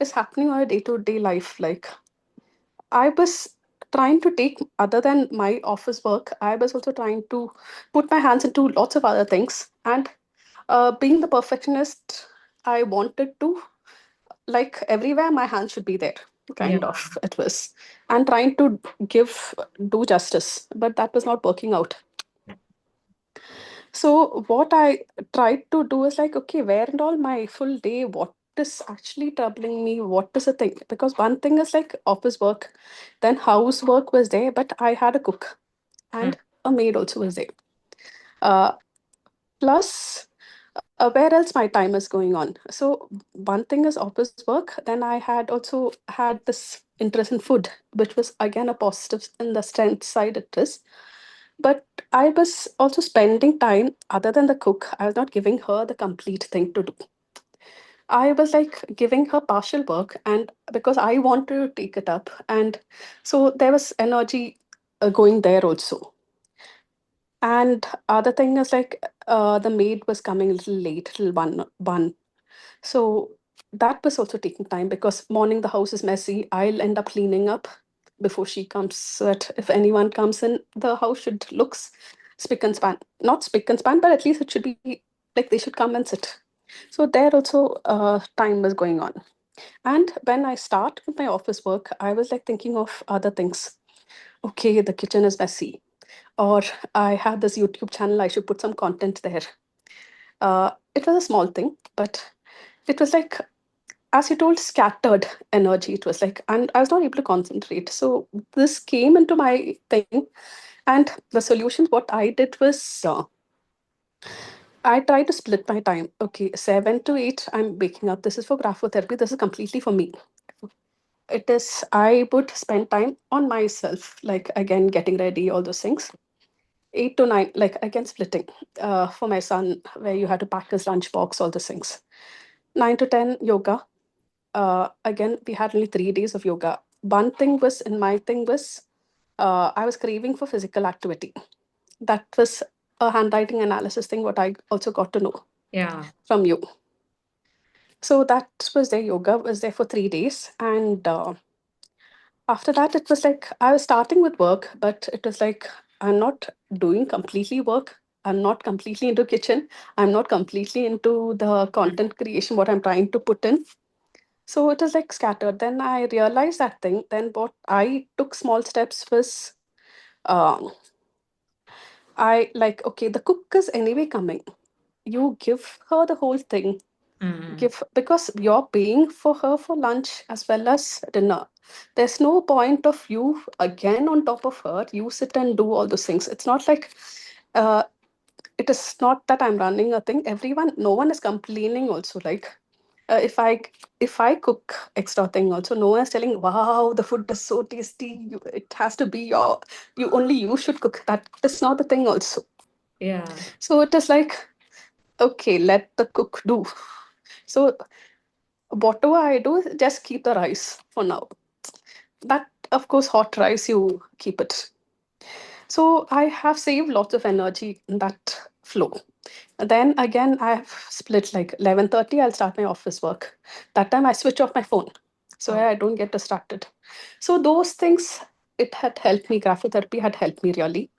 D: is happening on a day-to-day life. Like I was trying to take, other than my office work, I was also trying to put my hands into lots of other things. And being the perfectionist, I wanted to, like everywhere, my hand should be there,
A: Yeah.
D: kind of, it was. And trying to do justice, but that was not working out. So what I tried to do is like, okay, where and all my full day, what is actually troubling me? What is the thing? Because one thing is like office work, then housework was there, but I had a cook
A: Mm.
D: and a maid also was there. Uh, Plus, where else my time is going on? So one thing is office work. Then I had also had this interest in food, which was again a positive in the strength side it is. But I was also spending time other than the cook. I was not giving her the complete thing to do. I was like giving her partial work, and because I wanted to take it up, and so there was energy going there also. And other thing is like the maid was coming a little late, little one. So that was also taking time because morning the house is messy. I'll end up cleaning up before she comes. So that if anyone comes in, the house should looks spick and span. Not spick and span, but at least it should be like they should come and sit. So there also time was going on. And when I start with my office work, I was like thinking of other things. Okay, the kitchen is messy. Or I have this YouTube channel, I should put some content there. It was a small thing, but it was like, as you told, scattered energy. It was like, and I was not able to concentrate. So this came into my thing, and the solution, what I did was, I tried to split my time. Okay, 7 to 8, I'm waking up. This is for graphotherapy. This is completely for me. It is, I would spend time on myself, like again, getting ready, all those things. 8 to 9, like again, splitting for my son, where you had to pack his lunchbox, all those things. 9 to 10, yoga. Again, we had only 3 days of yoga. One thing was, in my thing was, I was craving for physical activity. That was a handwriting analysis thing, what I also got to know
A: Yeah.
D: from you. So that was there, yoga was there for 3 days. And after that, it was like, I was starting with work, but it was like, I'm not doing completely work. I'm not completely into kitchen. I'm not completely into the content creation, what I'm trying to put in. So it was like scattered. Then I realized that thing. Then what I took small steps was, um, I like, okay, the cook is anyway coming. You give her the whole thing.
A: Mm.
D: Because you're paying for her for lunch as well as dinner. There's no point of you again on top of her. You sit and do all those things. It's not like uh, it is not that I'm running a thing. Everyone, no one is complaining. Also, like uh, if I if I cook extra thing, also no one is telling, "Wow, the food is so tasty. It has to be your. You only you should cook." That is not the thing. Also,
A: Yeah.
D: so it is like, okay, let the cook do. So whatever I do is just keep the rice for now. That, of course, hot rice, you keep it. So I have saved lots of energy in that flow. Then again, I have split like 11:30, I'll start my office work. That time I switch off my phone so
A: Oh.
D: I don't get distracted. So those things, it had helped me, graphotherapy had helped me really.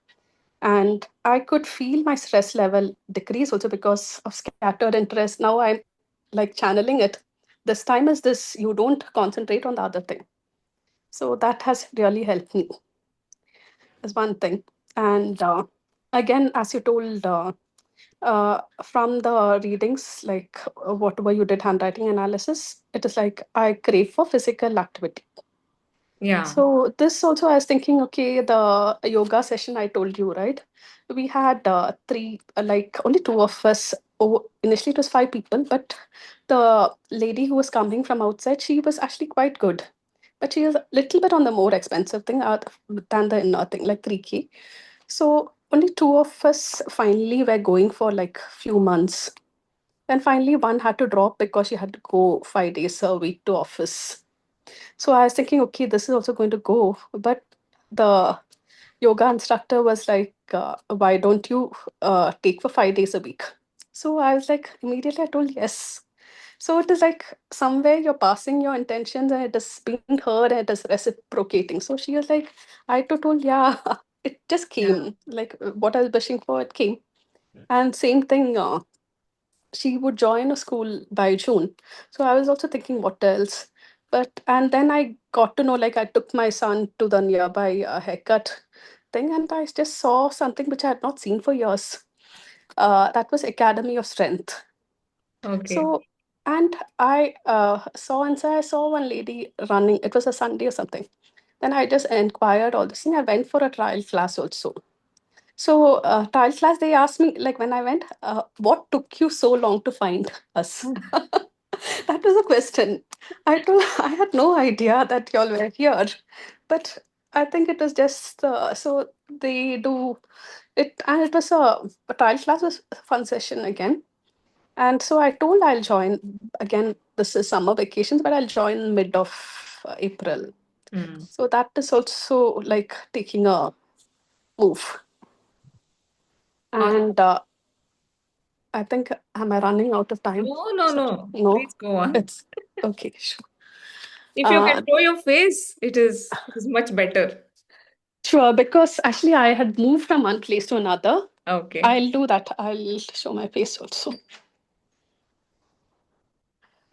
D: And I could feel my stress level decrease also because of scattered interest. Now I'm like channeling it. This time is this, you don't concentrate on the other thing. So that has really helped me as one thing. And again, as you told, from the readings, like whatever you did, handwriting analysis, it is like I crave for physical activity.
A: Yeah.
D: So this also, I was thinking, okay, the yoga session I told you, right? We had three, like only two of us. Oh, initially it was 5 people, but the lady who was coming from outside, she was actually quite good. But she is a little bit on the more expensive thing than the inner thing, like 3K. So only two of us finally were going for like few months. Then finally one had to drop because she had to go 5 days a week to office. So I was thinking, okay, this is also going to go. But the yoga instructor was like, why don't you take for 5 days a week? So I was like, immediately I told yes. So it is like somewhere you're passing your intentions and it is being heard and it is reciprocating. So she was like, I too told, yeah, it just
A: Yeah.
D: came. Like what I was wishing for, it came. And same thing, she would join a school by June. So I was also thinking, what else? And then I got to know, like, I took my son to the nearby haircut thing, and I just saw something which I had not seen for years. That was Academy of Strength.
A: Okay.
D: So, and I I saw one lady running. It was a Sunday or something. Then I just inquired all this thing. I went for a trial class also. So, trial class, they asked me, like, when I went, what took you so long to find us? That was a question. I told, I had no idea that y'all were here, but I think it was just so they do it, and it was a trial class was a fun session again. And so I told I'll join again. This is summer vacations, but I'll join mid of April.
A: Mm.
D: So that is also like taking a move.
A: Awesome.
D: And I think, am I running out of time?
A: No,
D: Sorry.
A: no.
D: No,
A: Please go on.
D: it's okay. Sure.
A: If you can
D: Uh,
A: show your face, it is much better.
D: sure, because actually I had moved from one place to another.
A: Okay.
D: I'll do that. I'll show my face also.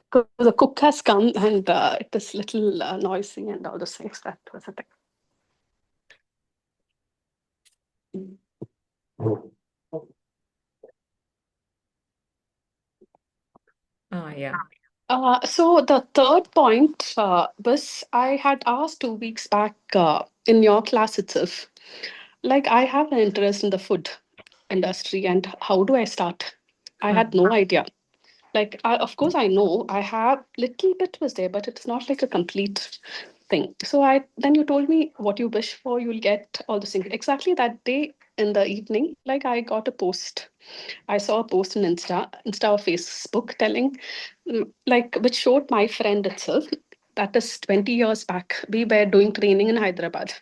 D: 'Cause the cook has come and it is little noisy and all those things. That was a thing.
A: Yeah.
D: So the third point was I had asked 2 weeks back in your class itself. Like I have an interest in the food industry and how do I start? I had no idea. Like of course I know I have little bit was there, but it's not like a complete thing. So I then you told me what you wish for, you'll get all the things. Exactly that day in the evening, like I got a post. I saw a post in Insta or Facebook telling, like, which showed my friend itself. That is 20 years back. We were doing training in Hyderabad.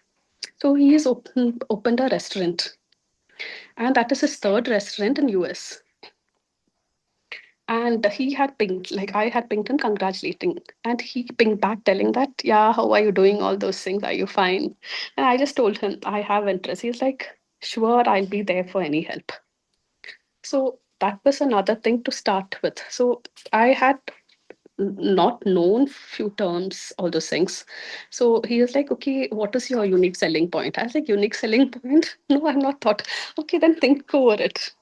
D: So he has opened a restaurant, and that is his third restaurant in US. And he had pinged, like I had pinged him congratulating. And he pinged back telling that, yeah, how are you doing? All those things. Are you fine? And I just told him, I have interest. He's like, sure, I'll be there for any help. So that was another thing to start with. So I had not known few terms, all those things. So he was like, okay, what is your unique selling point? I was like, unique selling point? No, I've not thought. Okay, then think over it.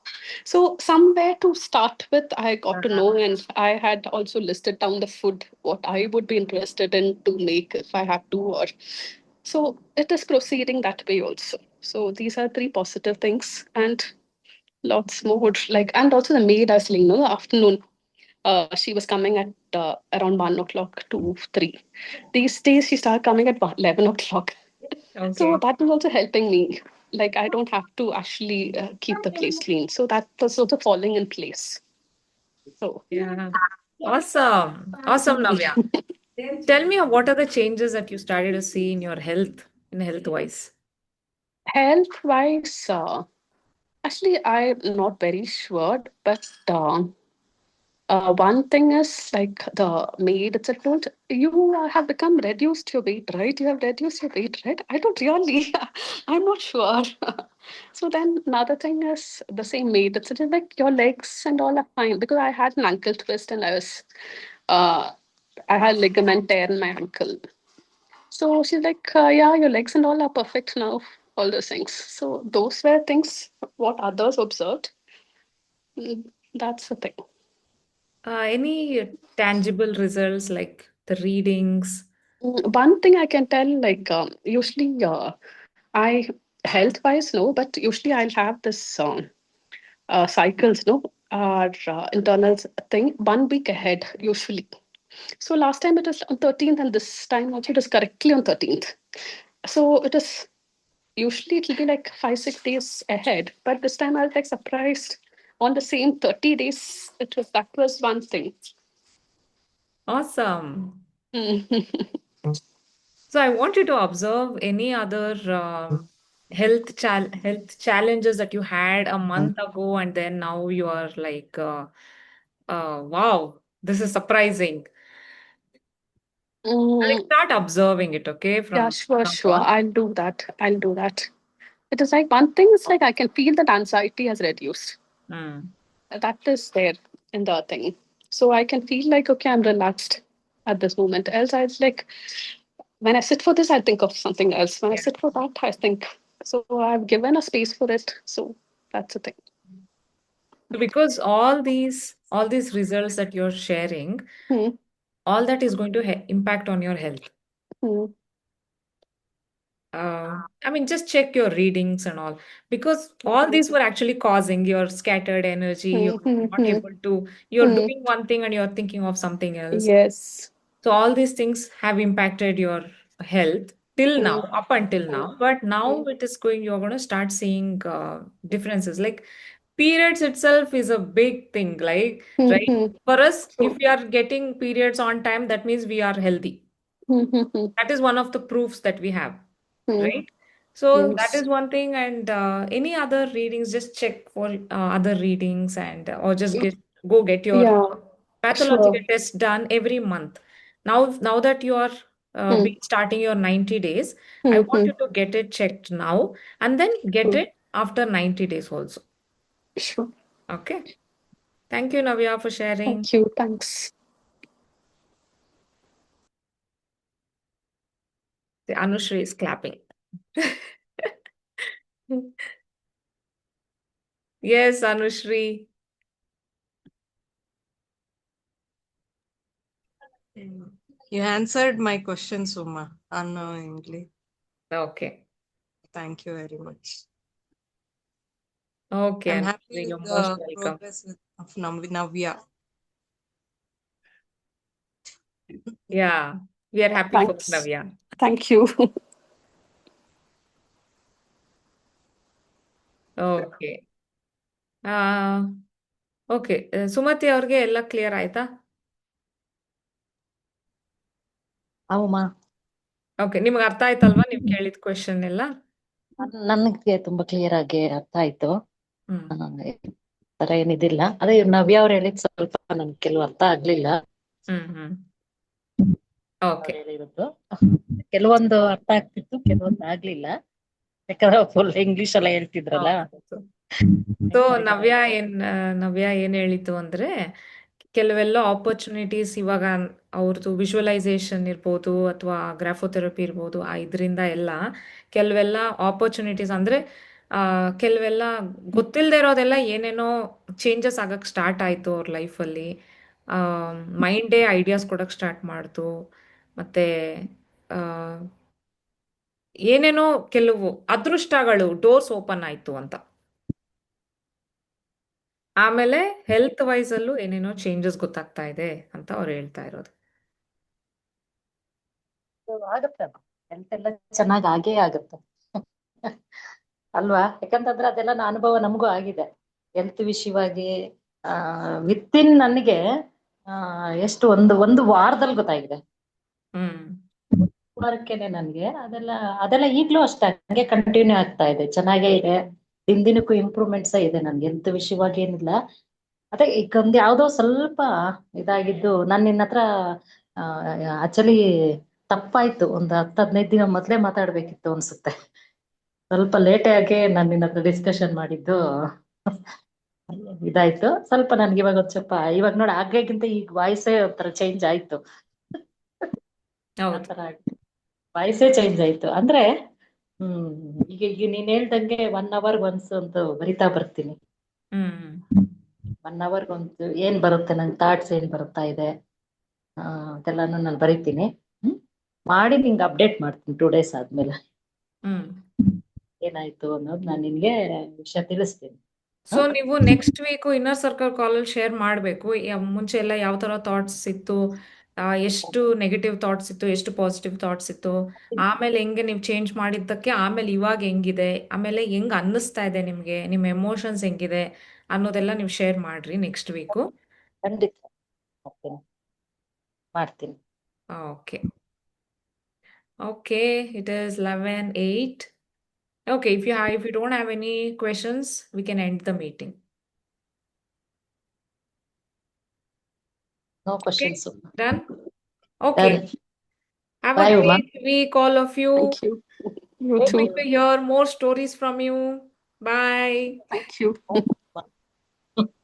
D: So somewhere to start with, I got to know, and I had also listed down the food, what I would be interested in to make if I have to, or so it is proceeding that way also. So these are three positive things, and lots more like, and also the maid I was saying, no, the afternoon. She was coming at around 1 o'clock to 3. These days she started coming at 11 o'clock. So
A: Okay.
D: that was also helping me. Like I don't have to actually keep the place clean. So that was also falling in place. So
A: Yeah. Awesome. Awesome, Navya. Tell me what are the changes that you started to see in your health, in health wise?
D: health wise, actually I'm not very sure, but One thing is like the maid itself told, you have become reduced your weight, right? You have reduced your weight, right? I don't really, I'm not sure. So then another thing is the same maid itself is like, your legs and all are fine, because I had an ankle twist and uh, I had ligament tear in my ankle. So she's like, yeah, your legs and all are perfect now, all those things. So those were things what others observed. Mm, That's the thing.
A: Any tangible results like the readings?
D: One thing I can tell, like usually I health wise no, but usually I'll have this cycles no, our internal thing 1 week ahead usually. So last time it was on 13th, and this time also it is correctly on 13th. So it is usually it'll be like 5 6 days ahead, but this time I was like surprised on the same 30 days. That was one thing.
A: Awesome.
D: Mm.
A: So I want you to observe any other health challenges that you had a month ago, and then now you are like, wow, this is surprising. Like
D: Mm,
A: start observing it, okay,
D: yeah,
A: from
D: sure,
A: now
D: sure.
A: on.
D: I'll do that. I'll do that. It is like one thing is like I can feel that anxiety has reduced.
A: Mm.
D: That is there in the thing. So I can feel like, okay, I'm relaxed at this moment. Else, I was like, when I sit for this, I think of something else. When I
A: Yeah.
D: sit for that, I think. So I've given a space for it. So that's the thing.
A: So because all these results that you're sharing,
D: Hmm.
A: all that is going to impact on your health.
D: Hmm.
A: I mean, just check your readings and all, because all these were actually causing your scattered energy.
D: Hmm.
A: You're
D: Hmm.
A: not
D: Hmm.
A: able to, you're
D: Hmm.
A: doing one thing and you're thinking of something else.
D: Yes.
A: So all these things have impacted your health till
D: Hmm.
A: now, up until
D: Hmm.
A: now. But now
D: Hmm.
A: it is going, you're going to start seeing differences. Like periods itself is a big thing, like,
D: Hmm.
A: right?
D: Hmm.
A: For us, if
D: True.
A: we are getting periods on time, that means we are healthy.
D: Hmm. Hmm. Hmm.
A: That is one of the proofs that we have,
D: Hmm.
A: right? So that
D: Yes.
A: is one thing. And any other readings, just check for other readings, and or just go get your
D: Yeah.
A: pathological
D: Sure.
A: test done every month. Now that you are
D: Hmm.
A: starting your 90 days, I
D: Hmm.
A: want
D: Hmm.
A: you to get it checked now and then get
D: True.
A: it after 90 days also.
D: Sure.
A: Okay. Thank you, Navya, for sharing.
D: Thank you. Thanks.
A: The Anushri is clapping. Yes, Anushri.
C: You answered my question, Suma, unknowingly.
A: Okay.
C: Thank you very much.
A: Okay,
C: I'm
A: Anushri,
C: happy
A: you're
C: with
A: most
C: the
A: welcome.
C: progress of Navya.
A: Yeah, we are happy for
D: Thanks.
A: Navya.
D: Thank you.
A: Okay. Okay Sumati ಅವ್ರಿಗೆ ಎಲ್ಲ clear ಆಯ್ತಾ?
B: ಅವಮ್ಮ
A: okay, ನಿಮ್ಗೆ ಅರ್ಥ ಆಯ್ತಲ್ವಾ ನೀವು ಕೇಳಿದ question ಎಲ್ಲ?
B: ನನಗೆ ತುಂಬಾ ಕ್ಲಿಯರ್ ಆಗಿ ಅರ್ಥ ಆಯ್ತು.
A: ಹ್ಮ್
B: ತರ ಏನಿದಿಲ್ಲ. ಅದೇ ನವ್ಯ ಅವ್ರು ಹೇಳಿದ್ ಸ್ವಲ್ಪ ನನ್ಗೆ ಕೆಲವು ಅರ್ಥ ಆಗ್ಲಿಲ್ಲ.
A: ಹ್ಮ್
B: ಅವ್ರು
A: ಓಕೆ.
B: ಹೇಳಿರೋದು ಕೆಲವೊಂದು ಅರ್ಥ ಆಗ್ತಿತ್ತು, ಕೆಲವೊಂದು ಆಗ್ಲಿಲ್ಲ. ಯಾಕಂದ್ರೆ ಫುಲ್ ಇಂಗ್ಲಿಷ್ ಎಲ್ಲ ಹೇಳ್ತಿದ್ರಲ್ಲ.
A: ಸೊ ನವ್ಯ ಏನ್ ಹೇಳಿತು ಅಂದ್ರೆ, ಕೆಲವೆಲ್ಲ ಆಪರ್ಚುನಿಟೀಸ್ ಇವಾಗ ಅವ್ರದ್ದು ವಿಜುವಲೈಸೇಷನ್ ಇರ್ಬೋದು ಅಥವಾ ಗ್ರಾಫೋಥೆರಪಿ ಇರ್ಬೋದು, ಇದರಿಂದ ಎಲ್ಲ ಕೆಲವೆಲ್ಲ ಆಪರ್ಚುನಿಟೀಸ್ ಅಂದ್ರೆ ಕೆಲವೆಲ್ಲ ಗೊತ್ತಿಲ್ಲದೆ ಇರೋದೆಲ್ಲ ಏನೇನೋ ಚೇಂಜಸ್ ಆಗಕ್ ಸ್ಟಾರ್ಟ್ ಆಯ್ತು ಅವ್ರ ಲೈಫಲ್ಲಿ. ಮೈಂಡೇ ಐಡಿಯಾಸ್ ಕೊಡಕ್ ಸ್ಟಾರ್ಟ್ ಮಾಡ್ತು. ಮತ್ತೆ ಆ, ಏನೇನೋ ಕೆಲವು ಅದೃಷ್ಟಗಳು ಡೋರ್ಸ್ ಓಪನ್ ಆಯ್ತು ಅಂತ. ಆಮೇಲೆ ಹೆಲ್ತ್ ವೈಸ್ ಅಲ್ಲೂ ಏನೇನೋ ಚೇಂಜಸ್ ಗೊತ್ತಾಗ್ತಾ ಇದೆ ಅಂತ ಅವ್ರು ಹೇಳ್ತಾ ಇರೋದು.
B: ಆಗುತ್ತೆ, ಹೆಲ್ತ್ ಎಲ್ಲ ಚೆನ್ನಾಗ್ ಆಗೇ ಆಗುತ್ತೆ ಅಲ್ವಾ? ಯಾಕಂತಂದ್ರೆ ಅದೆಲ್ಲ ಅನುಭವ ನಮಗೂ ಆಗಿದೆ. ಹೆಲ್ತ್ ವಿಷಯವಾಗಿ ವಿತಿನ್ ನನಗೆ ಎಷ್ಟು ಒಂದು ವಾರದಲ್ಲಿ ಗೊತ್ತಾಗಿದೆ.
A: ಹ್ಮ್
B: ವಾರಕ್ಕೆನೆ ನನ್ಗೆ ಅದೆಲ್ಲ ಈಗ್ಲೂ ಅಷ್ಟೇ ಹಂಗೆ ಕಂಟಿನ್ಯೂ ಆಗ್ತಾ ಇದೆ. ಚೆನ್ನಾಗೇ ಇದೆ. ದಿನಕ್ಕೂ ಇಂಪ್ರೂವ್ಮೆಂಟ್ಸ್ ಇದೆ ನನ್ಗೆ. ಹೆಲ್ತ್ ವಿಷಯವಾಗಿ ಏನಿಲ್ಲ, ಅದೇ ಈಗ ಒಂದ್ ಯಾವ್ದೋ ಸ್ವಲ್ಪ ಇದಾಗಿದ್ದು ನಾನು ನಿನ್ನ ಹತ್ರ ಆಕ್ಚುಲಿ ತಪ್ಪಾಯ್ತು, ಒಂದು 10-15 ದಿನ ಮೊದ್ಲೇ ಮಾತಾಡ್ಬೇಕಿತ್ತು ಅನ್ಸುತ್ತೆ. ಸ್ವಲ್ಪ ಲೇಟೇ ಆಗಿ ನಾನು ನಿನ್ನ ಹತ್ರ ಡಿಸ್ಕಷನ್ ಮಾಡಿದ್ದು ಇದಾಯ್ತು. ಸ್ವಲ್ಪ ನನ್ಗೆ ಇವಾಗ ಒಂದ್ ಸ್ವಲ್ಪ ಇವಾಗ ನೋಡಿ ಆಗ್ಗಿಂತ ಈಗ ವಾಯ್ಸೇ ಒಂಥರ ಚೇಂಜ್ ಆಯ್ತು.
A: ಹೌದು.
B: ಆತರ ವಾಯ್ಸೇ ಚೇಂಜ್ ಆಯ್ತು ಅಂದ್ರೆ ಈಗ ನೀನ್ ಹೇಳ್ದಂಗೆ 1 hour ಒನ್ಸ್ ಒಂದು ಬರಿತಾ ಬರ್ತೀನಿ.
A: ಹ್ಮ್
B: 1 hour ಒಂದು ಏನ್ ಬರುತ್ತೆ ನನ್ ಥಾಟ್ಸ್ ಏನ್ ಬರ್ತಾ ಇದೆ ಅದೆಲ್ಲಾನು ನಾನು ಬರಿತೀನಿ. ಮಾಡಿ ನಿಂಗೆ ಅಪ್ಡೇಟ್ ಮಾಡ್ತೀನಿ 2 days ಆದ್ಮೇಲೆ
A: ಹ್ಮ್
B: ಏನಾಯ್ತು ಅನ್ನೋದು ನಾನು ನಿನ್ಗೆ ವಿಷಯ ತಿಳಿಸ್ತೀನಿ.
A: ಸೊ ನೀವು ನೆಕ್ಸ್ಟ್ ವೀಕ್ ಇನ್ನರ್ ಸರ್ಕಲ್ ಕಾಲಲ್ಲಿ ಶೇರ್ ಮಾಡಬೇಕು. ಮುಂಚೆ ಎಲ್ಲ ಯಾವ ತರ ಥಾಟ್ಸ್ ಇತ್ತು, ಎಷ್ಟು ನೆಗೆಟಿವ್ ಥಾಟ್ಸ್ ಇತ್ತು, ಎಷ್ಟು ಪಾಸಿಟಿವ್ ಥಾಟ್ಸ್ ಇತ್ತು, ಆಮೇಲೆ ಹೆಂಗೆ ನೀವು ಚೇಂಜ್ ಮಾಡಿದ್ದಕ್ಕೆ ಆಮೇಲೆ ಇವಾಗ ಹೆಂಗಿದೆ, ಆಮೇಲೆ ಹೆಂಗ್ ಅನ್ನಿಸ್ತಾ ಇದೆ ನಿಮ್ಗೆ, ನಿಮ್ಮ ಎಮೋಷನ್ಸ್ ಹೆಂಗಿದೆ ಅನ್ನೋದೆಲ್ಲ ನೀವು ಶೇರ್ ಮಾಡ್ರಿ ನೆಕ್ಸ್ಟ್ ವೀಕು.
B: ಖಂಡಿತ ಮಾಡ್ತೀನಿ.
A: Okay okay, it is 11:08. Okay, if you don't have any questions, we can end the meeting.
B: No
A: Okay,
B: questions.
A: done? Okay. Have a
B: Bye, Uma.
A: great week, all of you.
D: Thank you. You
A: Hoping
D: too.
A: to hear more stories from you. Bye.
D: Thank you.